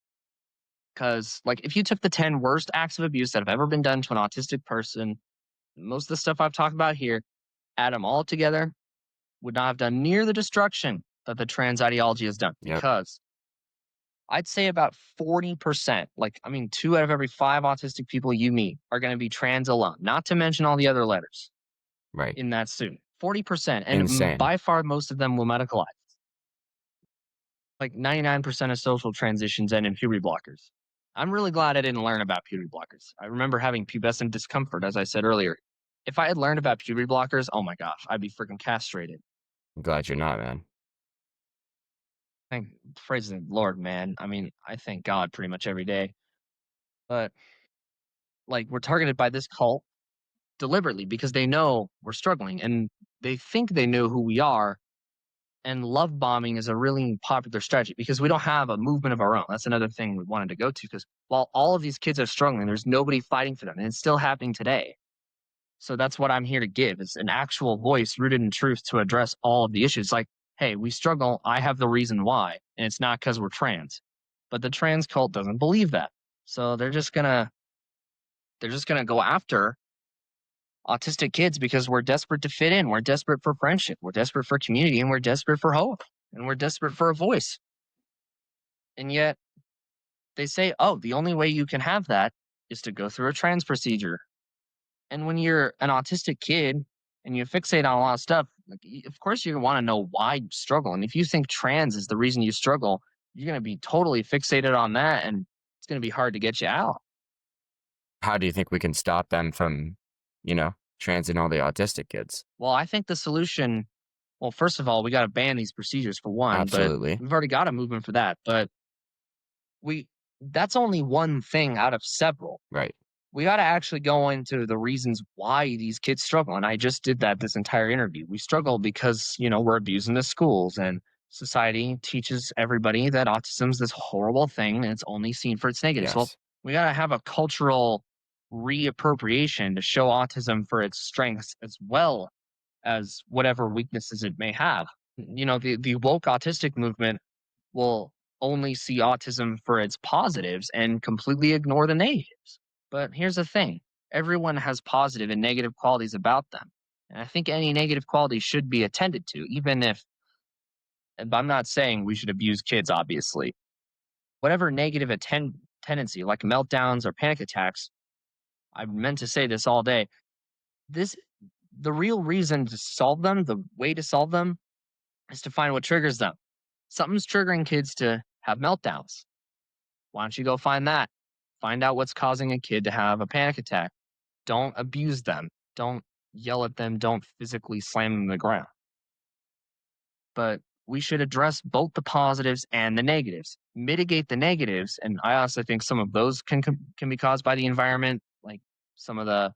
Because, like, if you took the 10 worst acts of abuse that have ever been done to an autistic person, most of the stuff I've talked about here, add them all together, would not have done near the destruction that the trans ideology has done. Yep. Because I'd say about 40%, like, I mean, 2 out of every 5 autistic people you meet are gonna be trans alone, not to mention all the other letters Right. in that suit. 40%, and Insane. by far most of them will medicalize. Like 99% of social transitions end in puberty blockers. I'm really glad I didn't learn about puberty blockers. I remember having pubescent discomfort, as I said earlier. If I had learned about puberty blockers, oh my gosh, I'd be freaking castrated. I'm glad you're not, man. Thank praise the Lord, man. I mean, I thank God pretty much every day. But like we're targeted by this cult deliberately because they know we're struggling and they think they know who we are. And love bombing is a really popular strategy because we don't have a movement of our own. That's another thing we wanted to go to because while all of these kids are struggling, there's nobody fighting for them. And it's still happening today. So that's what I'm here to give is an actual voice rooted in truth to address all of the issues. Like, hey, we struggle. I have the reason why. And it's not because we're trans. But the trans cult doesn't believe that. So they're just gonna go after autistic kids because we're desperate to fit in. We're desperate for friendship. We're desperate for community and we're desperate for hope. And we're desperate for a voice. And yet they say, oh, the only way you can have that is to go through a trans procedure. And when you're an autistic kid and you fixate on a lot of stuff, like, of course, you want to know why you struggle. And if you think trans is the reason you struggle, you're going to be totally fixated on that. And it's going to be hard to get you out. How do you think we can stop them from, transing all the autistic kids? Well, I think the solution, well, first of all, we got to ban these procedures for one, but Absolutely. we've already got a movement for that. But we, that's only one thing out of several. Right. We got to actually go into the reasons why these kids struggle. And I just did that this entire interview. We struggle because, we're abusing the schools and society teaches everybody that autism is this horrible thing and it's only seen for its negatives. Well, Yes. we got to have a cultural reappropriation to show autism for its strengths as well as whatever weaknesses it may have. The woke autistic movement will only see autism for its positives and completely ignore the negatives. But here's the thing, everyone has positive and negative qualities about them. And I think any negative quality should be attended to, even if, and I'm not saying we should abuse kids, obviously. Whatever negative tendency, like meltdowns or panic attacks, I meant to say this all day. This, the real reason to solve them, the way to solve them, is to find what triggers them. Something's triggering kids to have meltdowns. Why don't you go find that? Find out what's causing a kid to have a panic attack. Don't abuse them. Don't yell at them. Don't physically slam them to the ground. But we should address both the positives and the negatives. Mitigate the negatives, and I also think some of those can be caused by the environment, like some of the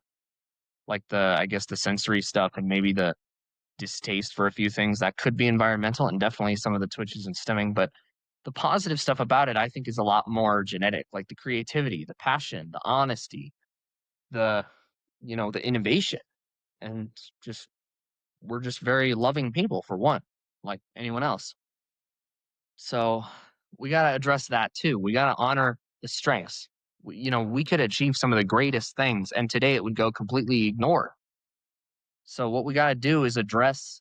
I guess the sensory stuff and maybe the distaste for a few things that could be environmental and definitely some of the twitches and stemming. But the positive stuff about it, I think, is a lot more genetic, like the creativity, the passion, the honesty, the the innovation, and just we're just very loving people for one, like anyone else. So we got to address that too. We got to honor the strengths. We could achieve some of the greatest things, and today it would go completely ignored. So what we got to do is address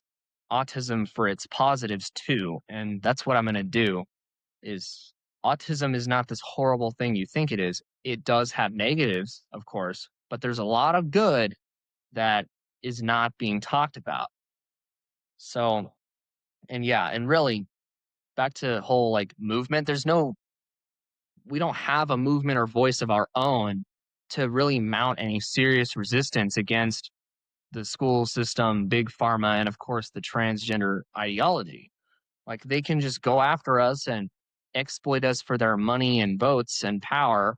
autism for its positives too, and that's what I'm going to do is autism is not this horrible thing you think it is. It does have negatives, of course, but there's a lot of good that is not being talked about. So, and yeah, and really back to whole like movement, we don't have a movement or voice of our own to really mount any serious resistance against the school system, big pharma, and of course the transgender ideology. Like they can just go after us and exploit us for their money and votes and power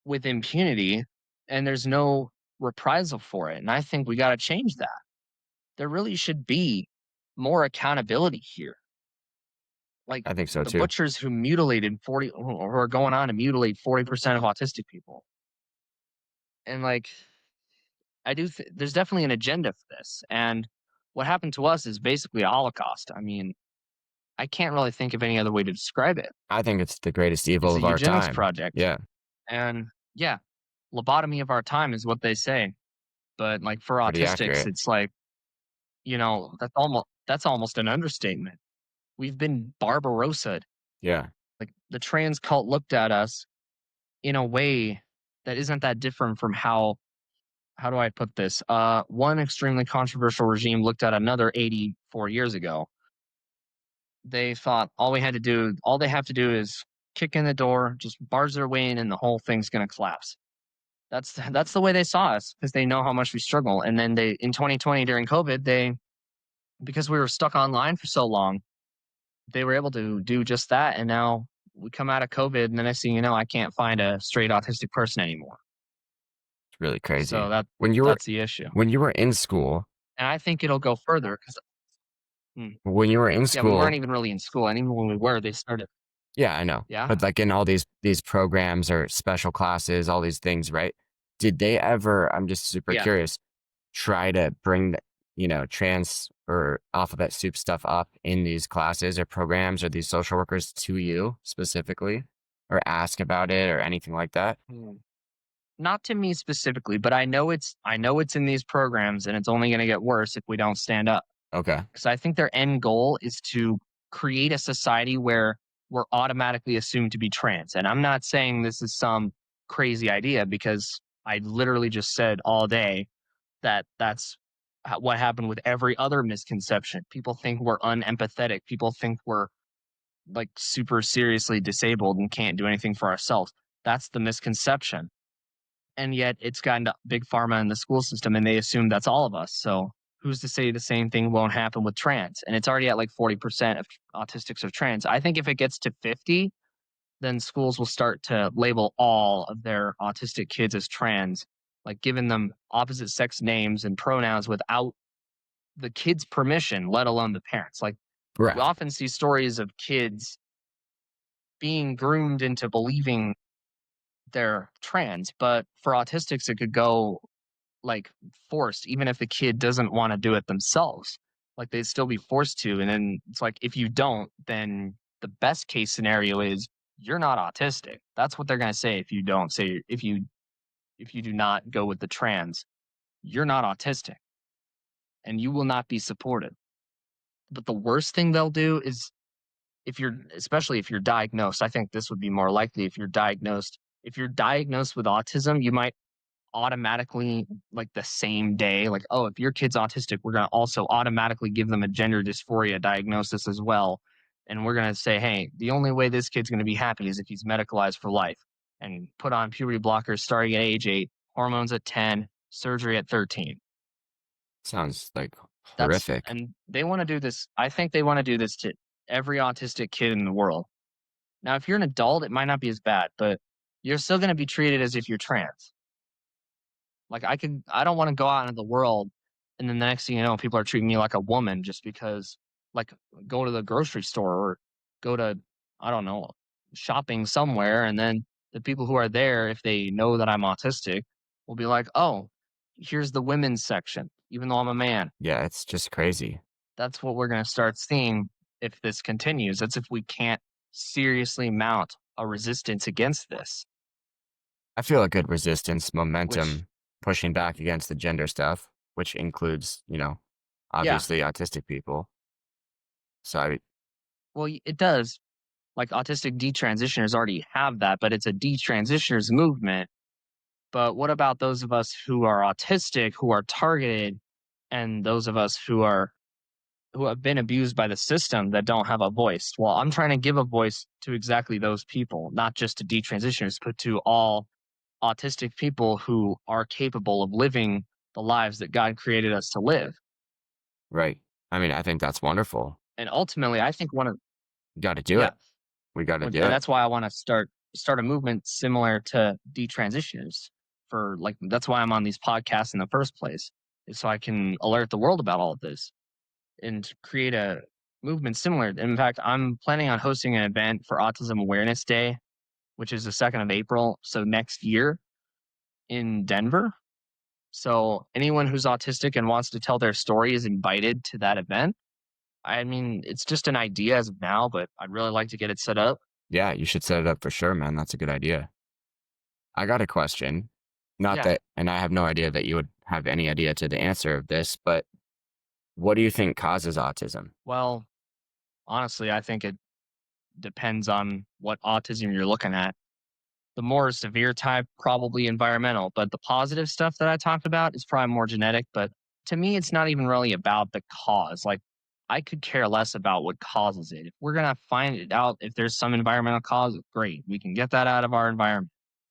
with impunity, and there's no reprisal for it. And I think we got to change that. There really should be more accountability here. Like I think so the too. butchers who mutilated 40 who are going on to mutilate 40% of autistic people. And like there's definitely an agenda for this. And what happened to us is basically a holocaust. I mean, I can't really think of any other way to describe it. I think it's the greatest evil It's a of our eugenics time. project. Yeah, And yeah, lobotomy of our time is what they say. But like for pretty autistics, accurate. it's like, that's almost an understatement. We've been Barbarossa. Yeah, Like the trans cult looked at us in a way that isn't that different from how do I put this? One extremely controversial regime looked at another 84 years ago. They thought all they have to do is kick in the door, just bars their way in, and the whole thing's going to collapse. That's the way they saw us because they know how much we struggle. And then they in 2020 during COVID, they because we were stuck online for so long, they were able to do just that. And now we come out of COVID, and the next thing you know, I can't find a straight autistic person anymore. it's really crazy. So that When you were that's the issue. when you were in school, And I think it'll go further because when you were in yeah, we weren't school, even really in school, and even when we were, they started. yeah, I know. Yeah, But like in all these programs or special classes, all these things, right? Did they ever, I'm just super yeah. curious, try to bring the, trans or alphabet soup stuff up in these classes or programs or these social workers to you specifically or ask about it or anything like that? Hmm. Not to me specifically, but I know it's in these programs, and it's only going to get worse if we don't stand up. Okay. Because I think their end goal is to create a society where we're automatically assumed to be trans. And I'm not saying this is some crazy idea because I literally just said all day that that's what happened with every other misconception. People think we're unempathetic. People think we're like super seriously disabled and can't do anything for ourselves. That's the misconception. And yet it's gotten to big pharma in the school system and they assume that's all of us. So who's to say the same thing won't happen with trans? And it's already at like 40% of autistics are trans. I think if it gets to 50, then schools will start to label all of their autistic kids as trans, like giving them opposite sex names and pronouns without the kid's permission, let alone the parents. Like we Correct. often see stories of kids being groomed into believing they're trans, but for autistics, it could go like forced, even if the kid doesn't want to do it themselves. Like they'd still be forced to. And then it's like if you don't, then the best case scenario is you're not autistic. That's what they're gonna say if you don't say if you do not go with the trans, you're not autistic and you will not be supported. But the worst thing they'll do is if you're especially if you're diagnosed, I think this would be more likely if you're diagnosed. If you're diagnosed with autism, you might automatically like the same day like, oh, if your kid's autistic, we're going to also automatically give them a gender dysphoria diagnosis as well, and we're going to say, hey, the only way this kid's going to be happy is if he's medicalized for life and put on puberty blockers starting at age 8, hormones at 10, surgery at 13. Sounds like That's horrific. and they want to do this. I think they want to do this to every autistic kid in the world. Now if you're an adult, it might not be as bad, but you're still going to be treated as if you're trans. Like I don't want to go out into the world and then the next thing you know, people are treating me like a woman just because like go to the grocery store or go to, I don't know, shopping somewhere. And then the people who are there, if they know that I'm autistic, will be like, oh, here's the women's section, even though I'm a man. Yeah, it's just crazy. That's what we're gonna start seeing if this continues. That's if we can't seriously mount a resistance against this, I feel a good resistance which momentum pushing back against the gender stuff, which includes, yeah, obviously autistic people. So well it does. Like autistic detransitioners already have that, but it's a detransitioners movement. But what about those of us who are autistic, who are targeted, and those of us who have been abused by the system that don't have a voice? Well, I'm trying to give a voice to exactly those people, not just to detransitioners, but to all autistic people who are capable of living the lives that God created us to live. right. I mean, I think that's wonderful. And ultimately, I think one of Got to do yeah, it. We got to and do it. that's why I want to start a movement similar to detransitioners. For like, that's why I'm on these podcasts in the first place, is so I can alert the world about all of this and create a movement similar. In fact, I'm planning on hosting an event for Autism Awareness Day, which is the 2nd of April, so next year in Denver. So anyone who's autistic and wants to tell their story is invited to that event. I mean, it's just an idea as of now, but I'd really like to get it set up. Yeah, you should set it up for sure, man. That's a good idea. I got a question. Not Yeah. that, and I have no idea that you would have any idea to the answer of this, but what do you think causes autism? Well, honestly, I think it depends on what autism you're looking at. The more severe type, probably environmental, but the positive stuff that I talked about is probably more genetic. But to me, it's not even really about the cause. Like, I could care less about what causes it. If we're going to find it out, if there's some environmental cause, great. We can get that out of our environment,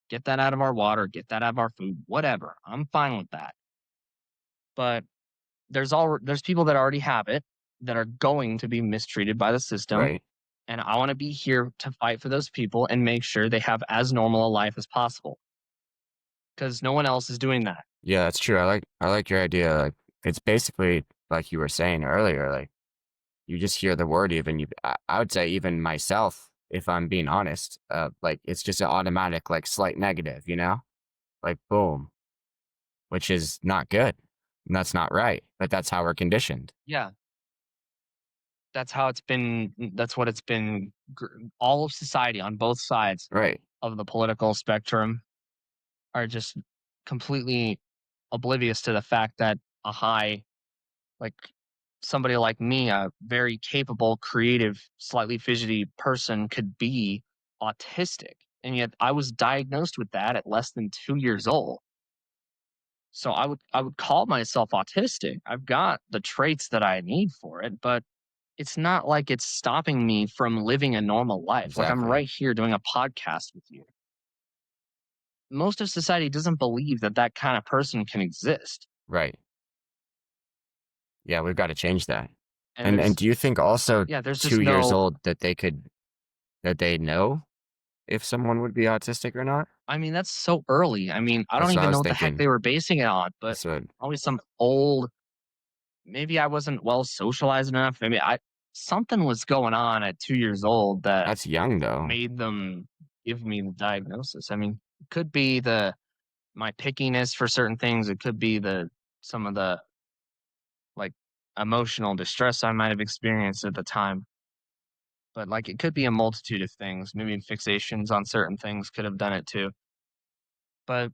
get that out of our water, get that out of our food, whatever. I'm fine with that. But there's people that already have it that are going to be mistreated by the system, Right. and I want to be here to fight for those people and make sure they have as normal a life as possible because no one else is doing that. Yeah, that's true. I like your idea. Like it's basically like you were saying earlier, like you just hear the word even I would say even myself, if I'm being honest, like it's just an automatic like slight negative, you know? Like boom, which is not good. And that's not right. But that's how we're conditioned. Yeah, that's what it's been. All of society on both sides Right. of the political spectrum are just completely oblivious to the fact that a high, like somebody like me, a very capable, creative, slightly fidgety person could be autistic. And yet I was diagnosed with that at less than 2 years old. So I would call myself autistic. I've got the traits that I need for it, but it's not like it's stopping me from living a normal life. Like I'm Exactly. right here doing a podcast with you. Most of society doesn't believe that that kind of person can exist. Right. Yeah, we've got to change that. And And there's do you think also yeah, there's just 2 years no old that they know if someone would be autistic or not? I mean, that's so early. I mean, I don't That's what I even know was what the heck thinking. they were basing it on, but That's what probably some old maybe I wasn't well socialized enough. Maybe I something was going on at 2 years old that that's young though. made them give me the diagnosis. I mean, it could be the my pickiness for certain things. It could be the some of the like emotional distress I might have experienced at the time. But like it could be a multitude of things. Maybe fixations on certain things could have done it too. But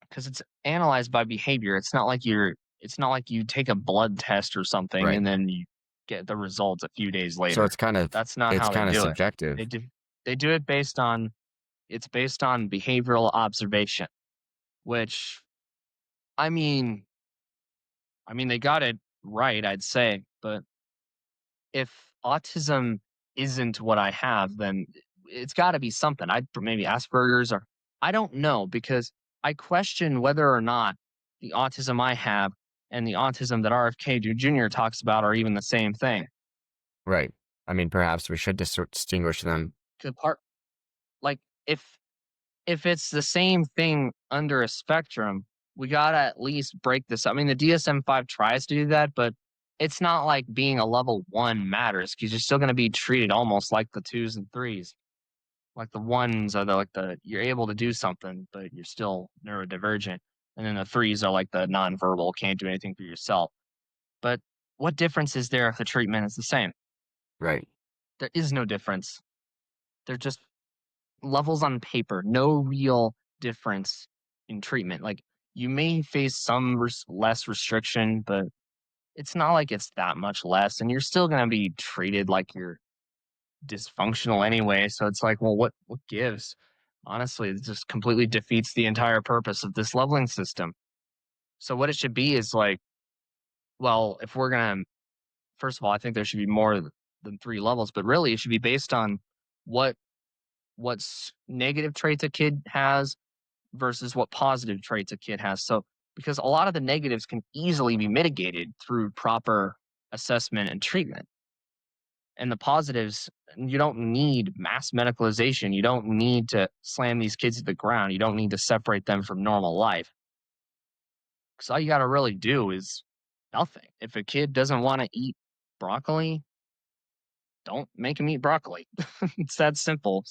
because it's analyzed by behavior, it's not like you take a blood test or something Right. and then you get the results a few days So later. That's not it's how they kind of do it. subjective. They do they do it based on it's based on behavioral observation, which I mean they got it right, I'd say, but if autism isn't what I have, then it's got to be something. Maybe Asperger's or I don't know because I question whether or not the autism I have and the autism that RFK Jr. talks about are even the same thing. Right. I mean, perhaps we should distinguish them. 'Cause like if if it's the same thing under a spectrum, we gotta at least break this. I mean, the DSM-5 tries to do that, but it's not like being a level one matters because you're still gonna be treated almost like the twos and threes. Like the ones are the you're able to do something, but you're still neurodivergent. And then the threes are like the nonverbal, can't do anything for yourself. But what difference is there if the treatment is the same? Right. There is no difference. They're just levels on paper, no real difference in treatment. Like you may face some less restriction, but it's not like it's that much less. And you're still going to be treated like you're dysfunctional anyway. So it's like, well, what gives? Honestly, it just completely defeats the entire purpose of this leveling system. So what it should be is like, well, if we're gonna, first of all, I think there should be more than three levels, but really it should be based on what what's negative traits a kid has versus what positive traits a kid has. So because a lot of the negatives can easily be mitigated through proper assessment and treatment. And the positives, you don't need mass medicalization. You don't need to slam these kids to the ground. You don't need to separate them from normal life. Because all you got to really do is nothing. If a kid doesn't want to eat broccoli, don't make him eat broccoli. It's that simple.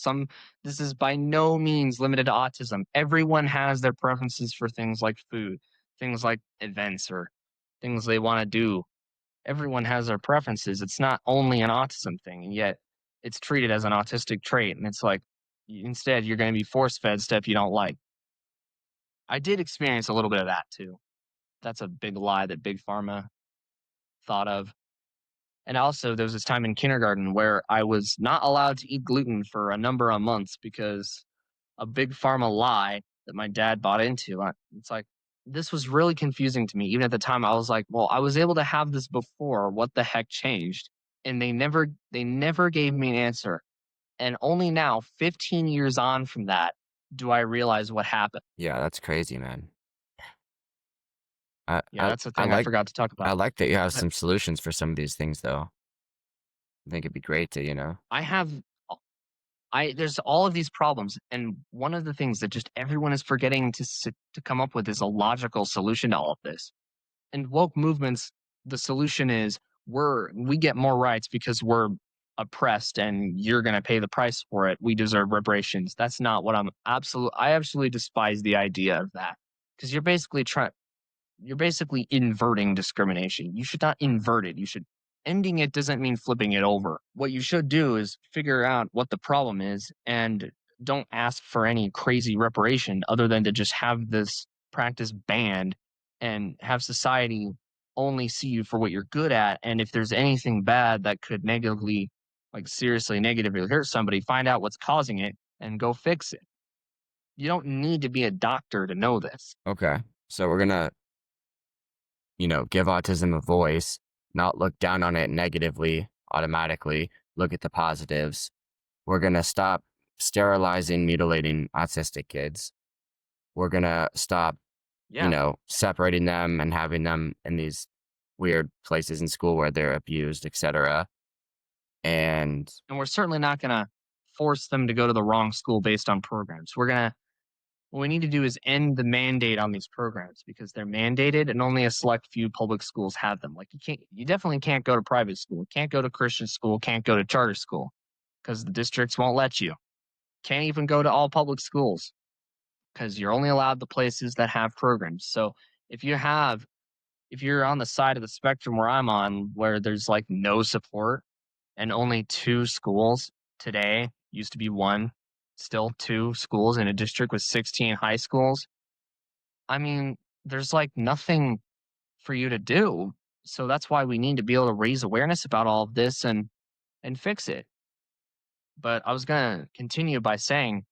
This is by no means limited to autism. Everyone has their preferences for things like food, things like events, or things they want to do. everyone has their preferences. It's not only an autism thing, and yet it's treated as an autistic trait. And it's like, instead, you're going to be force fed stuff you don't like. I did experience a little bit of that too. That's a big lie that big pharma thought of. And also, there was this time in kindergarten where I was not allowed to eat gluten for a number of months because a big pharma lie that my dad bought into. It's like, this was really confusing to me. Even at the time, I was like, well, I was able to have this before. What the heck changed? And they never gave me an answer. And only now, 15 years on from that, do I realize what happened. Yeah, that's crazy, man. I Yeah, I that's the I thing I like forgot to talk I about. like that you have But some solutions for some of these things, though. I think it'd be great to, I have there's all of these problems, and one of the things that just everyone is forgetting to come up with is a logical solution to all of this. And woke movements, the solution is we get more rights because we're oppressed, and you're going to pay the price for it. We deserve reparations. That's not what I absolutely despise the idea of that, because you're basically inverting discrimination. You should not invert it. You should ending it doesn't mean flipping it over. What you should do is figure out what the problem is and don't ask for any crazy reparation other than to just have this practice banned and have society only see you for what you're good at. And if there's anything bad that could negatively, like seriously negatively hurt somebody, find out what's causing it and go fix it. You don't need to be a doctor to know this. Okay. So we're gonna, give autism a voice, not look down on it negatively automatically, look at the positives. We're gonna stop sterilizing, mutilating autistic kids. We're gonna stop, Yeah. separating them and having them in these weird places in school where they're abused, etc. And And we're certainly not going to force them to go to the wrong school based on programs. What we need to do is end the mandate on these programs because they're mandated and only a select few public schools have them. Like you definitely can't go to private school, can't go to Christian school, can't go to charter school because the districts won't let you. Can't even go to all public schools because you're only allowed the places that have programs. So if you have, if you're on the side of the spectrum where I'm on, where there's like no support and only two schools today, used to be one, still two schools in a district with 16 high schools. I mean, there's like nothing for you to do. So that's why we need to be able to raise awareness about all of this and fix it. But I was going to continue by saying,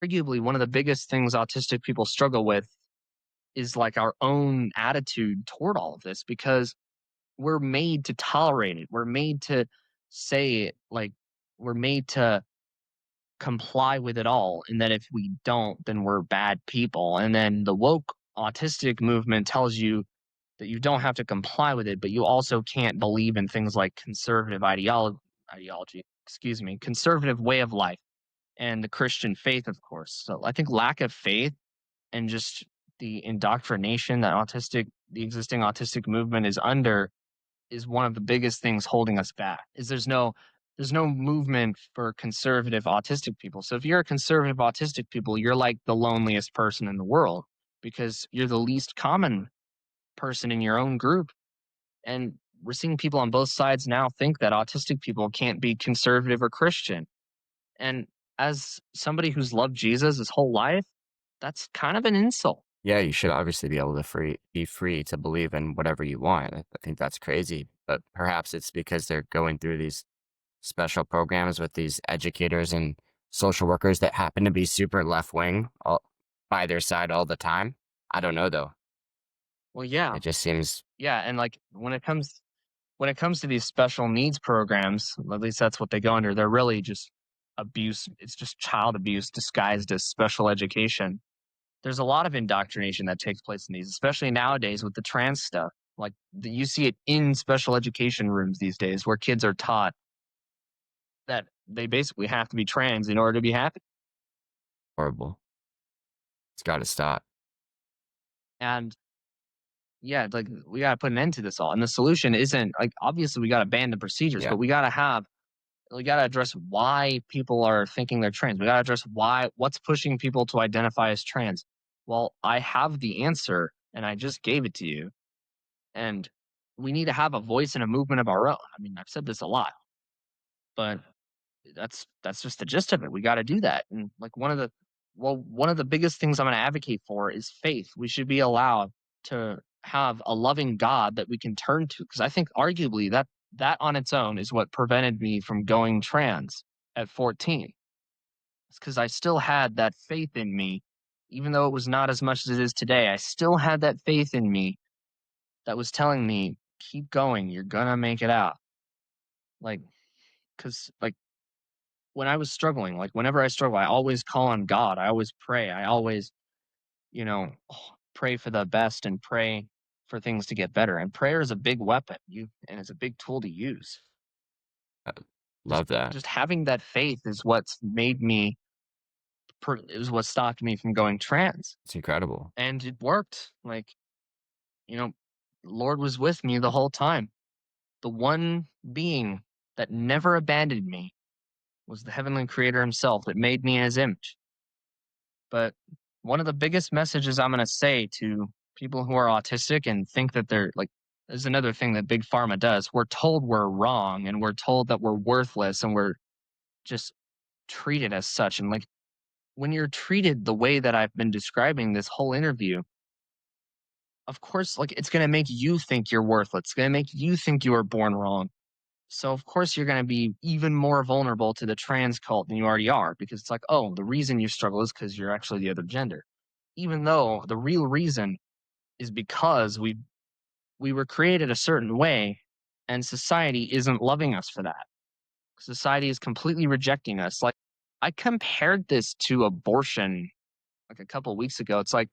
arguably, one of the biggest things autistic people struggle with is like our own attitude toward all of this because we're made to tolerate it. We're made to say it like we're made to comply with it all, and that if we don't, then we're bad people. And then the woke autistic movement tells you that you don't have to comply with it, but you also can't believe in things like conservative ideology, excuse me, conservative way of life and the Christian faith, of course. So I think lack of faith and just the indoctrination that the existing autistic movement is under is one of the biggest things holding us back. Is there's no movement for conservative autistic people. So if you're a conservative autistic people, you're like the loneliest person in the world because you're the least common person in your own group. And we're seeing people on both sides now think that autistic people can't be conservative or Christian. And as somebody who's loved Jesus his whole life, that's kind of an insult. yeah, you should obviously be able to be free to believe in whatever you want. I think that's crazy, but perhaps it's because they're going through these special programs with these educators and social workers that happen to be super left wing by their side all the time. I don't know though. Well, yeah. It just seems Yeah. And like when it comes to these special needs programs, at least that's what they go under, they're really just abuse. It's just child abuse disguised as special education. There's a lot of indoctrination that takes place in these, especially nowadays with the trans stuff. Like you see it in special education rooms these days where kids are taught that they basically have to be trans in order to be happy. horrible. It's got to stop. And yeah, like we got to put an end to this all. And the solution isn't like obviously we got to ban the procedures, Yeah. but we got to address why people are thinking they're trans. We got to address what's pushing people to identify as trans. Well, I have the answer and I just gave it to you. And we need to have a voice and a movement of our own. I mean, I've said this a lot, but that's just the gist of it. We got to do that. And like one of the biggest things I'm going to advocate for is faith. We should be allowed to have a loving God that we can turn to, because I think arguably that on its own is what prevented me from going trans at 14. It's because I still had that faith in me, even though it was not as much as it is today. I still had that faith in me that was telling me, keep going, you're gonna make it out. Like, because like when I was struggling, like whenever I struggle, I always call on God. I always pray. I always, you know, pray for the best and pray for things to get better. And prayer is a big weapon. And it's a big tool to use. Uh, Just love that. just having that faith is what's made me is what stopped me from going trans. It's incredible. And it worked. Like, you know, Lord was with me the whole time. The one being that never abandoned me was the heavenly creator himself that made me in his image. But one of the biggest messages I'm going to say to people who are autistic and think that they're like, there's another thing that big pharma does. We're told we're wrong and we're told that we're worthless and we're just treated as such. And like when you're treated the way that I've been describing this whole interview, of course, like it's going to make you think you're worthless. It's going to make you think you were born wrong. So of course you're going to be even more vulnerable to the trans cult than you already are, because it's like, oh, the reason you struggle is because you're actually the other gender. Even though the real reason is because we were created a certain way and society isn't loving us for that. Society is completely rejecting us. Like I compared this to abortion like a couple of weeks ago. It's like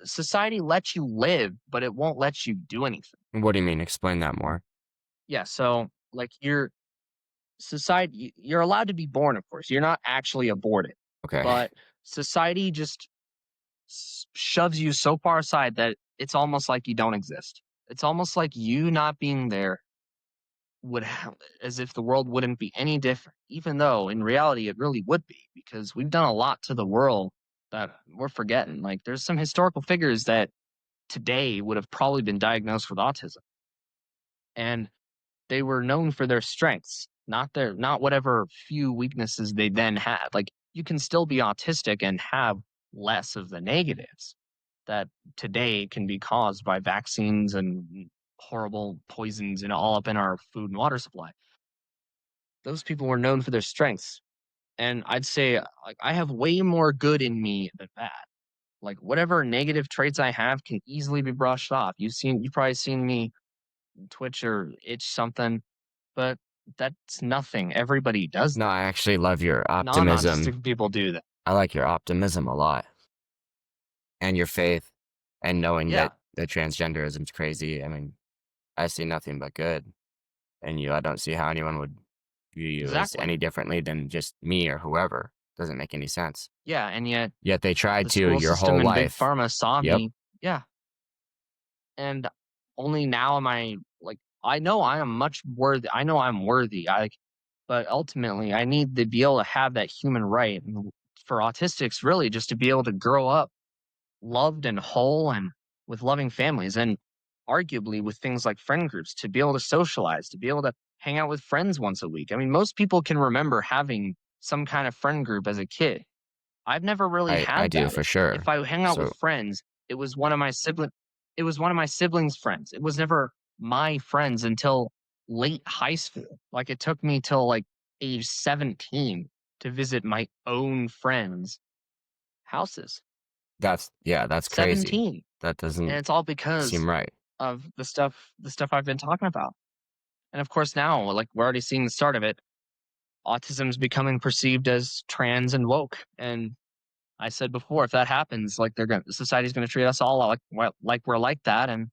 society lets you live, but it won't let you do anything. What do you mean? Explain that more. Yeah, so like you're allowed to be born, of course. You're not actually aborted. Okay. But society just shoves you so far aside that it's almost like you don't exist. It's almost like you not being there as if the world wouldn't be any different, even though in reality it really would be, because we've done a lot to the world that we're forgetting. Like there's some historical figures that today would have probably been diagnosed with autism, and they were known for their strengths, not whatever few weaknesses they then had. Like you can still be autistic and have less of the negatives that today can be caused by vaccines and horrible poisons and all up in our food and water supply. Those people were known for their strengths. And I'd say like I have way more good in me than bad. Like whatever negative traits I have can easily be brushed off. You've probably seen me twitch or itch something, but that's nothing. Everybody does No, that. I actually love your optimism. Non-autistic people do that. I like your optimism a lot and your faith and knowing that Yeah, the transgenderism's crazy. I mean, I see nothing but good in you. I don't see how anyone would view you as exactly. any differently than just me or whoever. Doesn't make any sense. Yeah, and yet Yet they tried the to school your system whole and big life. pharma saw Yep. me. Yeah, and only now am I like I know I am much worthy. I know I'm worthy. But ultimately I need to be able to have that human right. And for autistics, really, just to be able to grow up loved and whole and with loving families, and arguably with things like friend groups, to be able to socialize, to be able to hang out with friends once a week. I mean, most people can remember having some kind of friend group as a kid. I've never really I had do that. for If sure. I hang out with So friends, it was one of my siblings' friends. It was never my friends until late high school. Like it took me till like age 17 to visit my own friends' houses. yeah, that's crazy. 17. That And doesn't it's all because seem right. of the stuff I've been talking about. And of course now, like we're already seeing the start of it, autism's becoming perceived as trans and woke. And I said before, if that happens, like society's gonna treat us all like we're like that, and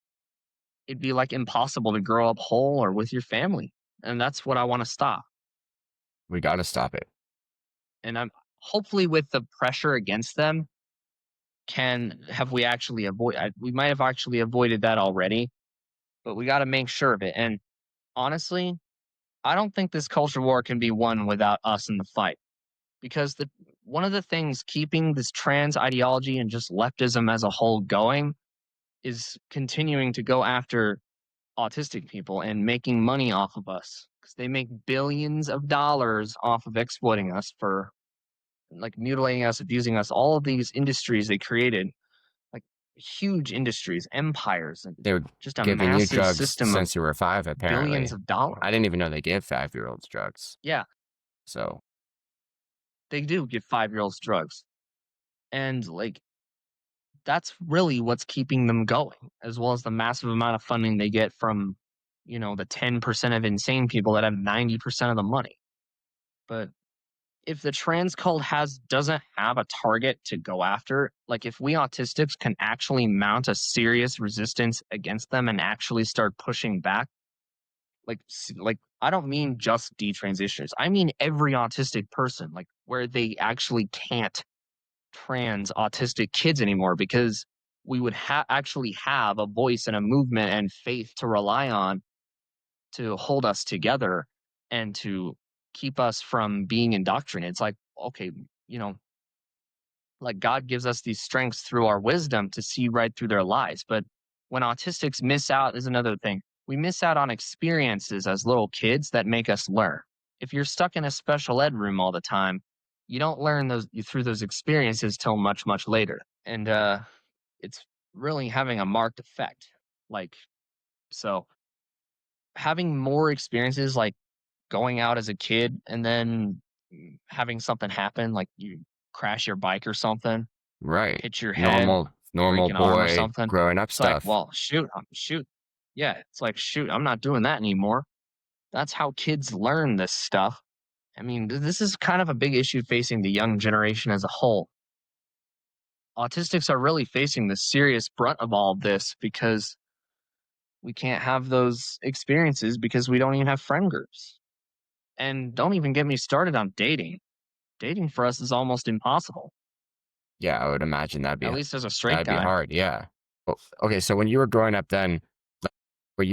it'd be like impossible to grow up whole or with your family. And that's what I want to stop. We got to stop it. And I'm hopefully with the pressure against them, can have we actually avoid we might have actually avoided that already, but we got to make sure of it. And honestly, I don't think this culture war can be won without us in the fight, because the one of the things keeping this trans ideology and just leftism as a whole going is continuing to go after autistic people and making money off of us because they make billions of dollars off of exploiting us for like mutilating us, abusing us, all of these industries they created, like huge industries, empires, and They were just a giving you massive drugs system of since you were 5, billions apparently. of dollars. I didn't even know they gave 5-year-olds drugs. Yeah, So, they do give 5-year-olds drugs. And like that's really what's keeping them going, as well as the massive amount of funding they get from, the 10% of insane people that have 90% of the money. But if the trans cult doesn't have a target to go after, like if we autistics can actually mount a serious resistance against them and actually start pushing back, like I don't mean just detransitioners. I mean every autistic person, like where they actually can't trans autistic kids anymore because we would actually have a voice and a movement and faith to rely on to hold us together and to keep us from being indoctrinated. It's like, okay, you know, like God gives us these strengths through our wisdom to see right through their lies. But when autistics miss out is another thing. We miss out on experiences as little kids that make us learn. If you're stuck in a special ed room all the time, you don't learn through those experiences till much, much later. And it's really having a marked effect. Like, so having more experiences like going out as a kid and then having something happen, like you crash your bike or something, right. hit your head, Normal break an arm or boy something. growing up It's like, stuff. well, shoot. Yeah, it's like, shoot, I'm not doing that anymore. That's how kids learn this stuff. I mean, this is kind of a big issue facing the young generation as a whole. Autistics are really facing the serious brunt of all of this because we can't have those experiences because we don't even have friend groups. And don't even get me started on dating. Dating for us is almost impossible, Yeah, I would imagine at least as a straight that'd be guy. hard, yeah. Well, okay, so when you were growing up then, like, were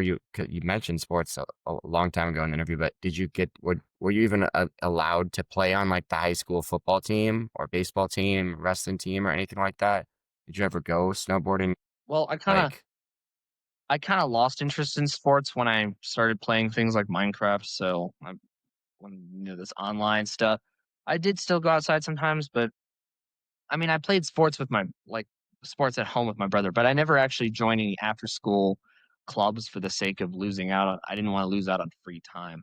you 'cause you mentioned sports a long time ago in the interview, but did you get were you even, allowed to play on, like, the high school football team or baseball team, wrestling team, or anything like that? Did you ever go snowboarding? Well, Like I kind of lost interest in sports when I started playing things like Minecraft. So when this online stuff, I did still go outside sometimes, but I mean, I played sports with my like sports at home with my brother, but I never actually joined any after school clubs for the sake of losing out on. I didn't want to lose out on free time.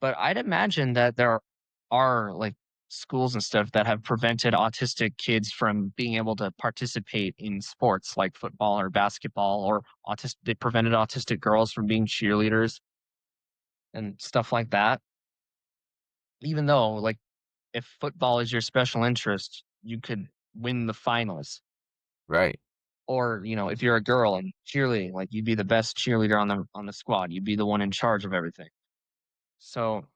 But I'd imagine that there are like schools and stuff that have prevented autistic kids from being able to participate in sports like football or basketball, or they prevented autistic girls from being cheerleaders and stuff like that. Even though like if football is your special interest, you could win the finals. right. Or, if you're a girl and cheerleading, like you'd be the best cheerleader on the squad. You'd be the one in charge of everything. So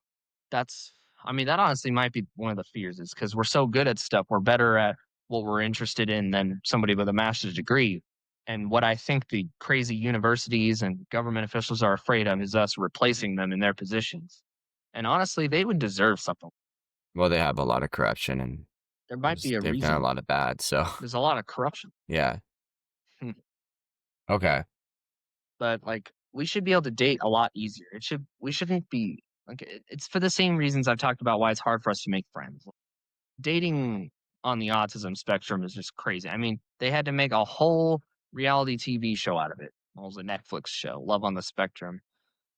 that's I mean, that honestly might be one of the fears is because 'cause we're so good at stuff, we're better at what we're interested in than somebody with a master's degree, and what I think the crazy universities and government officials are afraid of is us replacing them in their positions, and honestly, they would deserve something. Well, they have a lot of corruption and There might be a they've done a reason. lot of bad, so There's a lot of corruption. yeah. Hmm. Okay. But, like, we should be able to date a lot easier. We shouldn't be like, it's for the same reasons I've talked about why it's hard for us to make friends. Dating on the autism spectrum is just crazy. I mean, they had to make a whole reality TV show out of it. It was a Netflix show, Love on the Spectrum.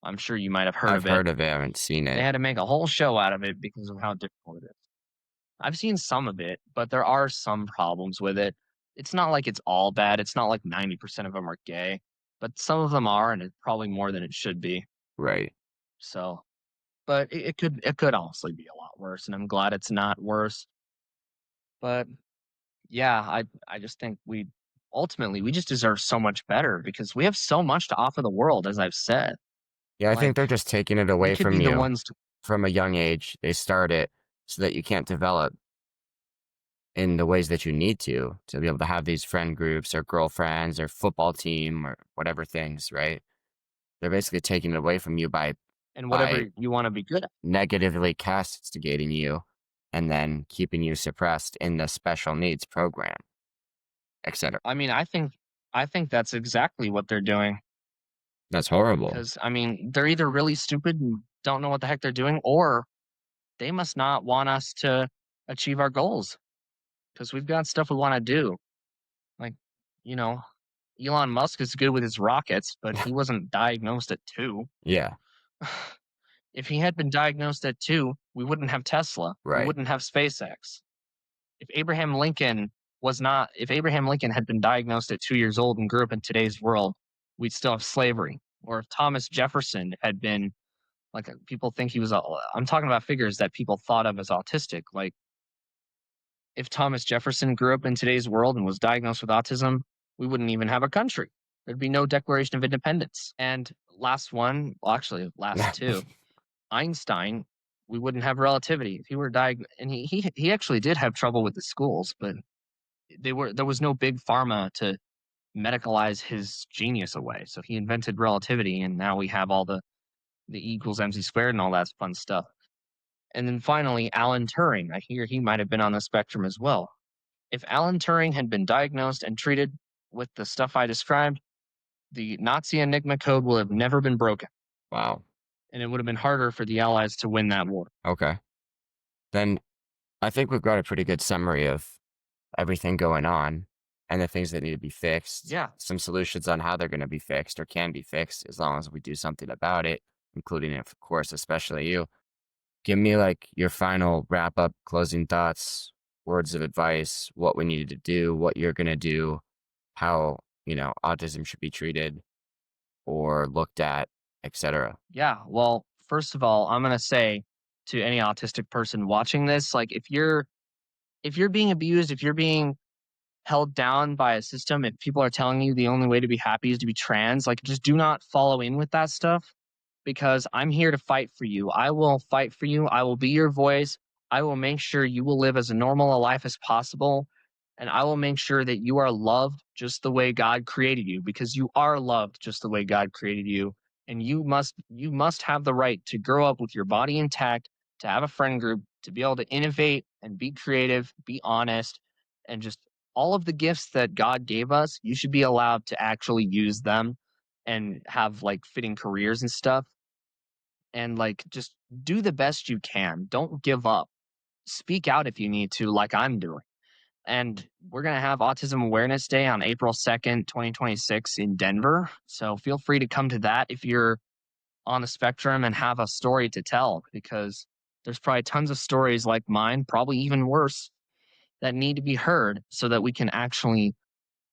I'm sure you might have heard I've of it. heard of it, I haven't seen They it. had to make a whole show out of it because of how difficult it is. I've seen some of it, but there are some problems with it. It's not like it's all bad. It's not like 90% of them are gay, but some of them are, and it's probably more than it should be. Right. So, but it could honestly be a lot worse, and I'm glad it's not worse. But yeah, I just think we just deserve so much better because we have so much to offer the world, as I've said. Yeah, I think Like they're just taking it we away could from be the you ones to from a young age. They start it so that you can't develop in the ways that you need to be able to have these friend groups or girlfriends or football team or whatever things, right? They're basically taking it away from you and by whatever you want to be good at. negatively castigating you and then keeping you suppressed in the special needs program, etc. I mean, I think that's exactly what they're doing. That's horrible. because I mean, they're either really stupid and don't know what the heck they're doing, or they must not want us to achieve our goals because we've got stuff we want to do. Like, you know, Elon Musk is good with his rockets, but he wasn't diagnosed at 2. Yeah, If he had been diagnosed at 2, we wouldn't have Tesla. We right. wouldn't have SpaceX. If Abraham Lincoln had been diagnosed at 2 years old and grew up in today's world, we'd still have slavery. Or if Thomas Jefferson had been people think he was I'm talking about figures that people thought of as autistic. Like if Thomas Jefferson grew up in today's world and was diagnosed with autism, we wouldn't even have a country. There'd be no Declaration of Independence. And last one, well, actually, last two, Einstein, we wouldn't have relativity. If he were diagnosed, and he actually did have trouble with the schools, but there was no big pharma to medicalize his genius away. So he invented relativity, and now we have all the E equals MC squared and all that fun stuff. And then finally, Alan Turing. I hear he might have been on the spectrum as well. If Alan Turing had been diagnosed and treated with the stuff I described, the Nazi Enigma code will have never been broken, Wow. and it would have been harder for the Allies to win that war. Okay. Then I think we've got a pretty good summary of everything going on and the things that need to be fixed, Yeah. some solutions on how they're going to be fixed or can be fixed as long as we do something about it, including, of course, especially you. Give me like your final wrap up, closing thoughts, words of advice, what we needed to do, what you're going to do, how, autism should be treated or looked at, etc. Yeah. Well, first of all, I'm going to say to any autistic person watching this, like if you're being abused, if you're being held down by a system, if people are telling you the only way to be happy is to be trans, like just do not follow in with that stuff because I'm here to fight for you. I will fight for you. I will be your voice. I will make sure you will live as normal a life as possible. And I will make sure that you are loved just the way God created you because you are loved just the way God created you. And you must have the right to grow up with your body intact, to have a friend group, to be able to innovate and be creative, be honest, and just all of the gifts that God gave us, you should be allowed to actually use them and have like fitting careers and stuff. And like just do the best you can. Don't give up. Speak out if you need to, like I'm doing. And we're going to have Autism Awareness Day on April 2nd, 2026 in Denver. So feel free to come to that if you're on the spectrum and have a story to tell, because there's probably tons of stories like mine, probably even worse, that need to be heard so that we can actually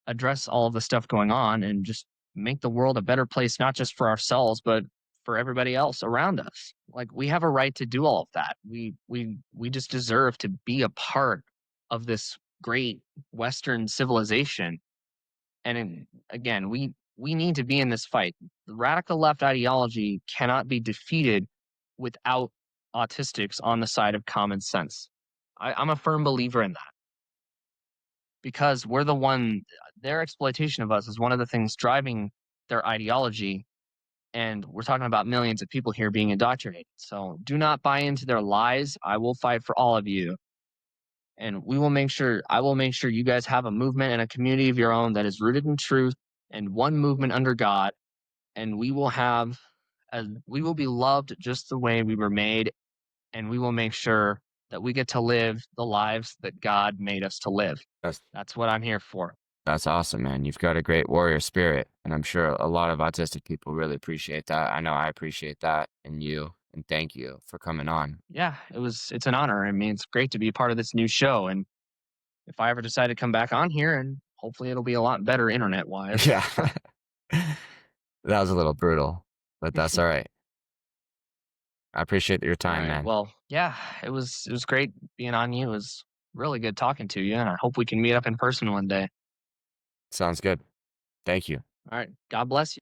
address all of the stuff going on and just make the world a better place, not just for ourselves, but for everybody else around us. Like we have a right to do all of that. We just deserve to be a part of this great Western civilization. Again, we need to be in this fight. The radical left ideology cannot be defeated without autistics on the side of common sense. I'm a firm believer in that because we're the one their exploitation of us is one of the things driving their ideology, and we're talking about millions of people here being indoctrinated. So do not buy into their lies. I will fight for all of you, and I will make sure you guys have a movement and a community of your own that is rooted in truth and one movement under God, and we will be loved just the way we were made, and we will make sure that we get to live the lives that God made us to live. That's That's what I'm here for. that's awesome, man. You've got a great warrior spirit, and I'm sure a lot of autistic people really appreciate that. I know I appreciate that in you, and thank you for coming on. Yeah, it's an honor. I mean, it's great to be a part of this new show. And if I ever decide to come back on here, and hopefully it'll be a lot better internet wise. Yeah. That was a little brutal, but that's all right. I appreciate your All time, right. man. Well, yeah, it was great being on you. It was really good talking to you, and I hope we can meet up in person one day. Sounds good. Thank you. All right. God bless you.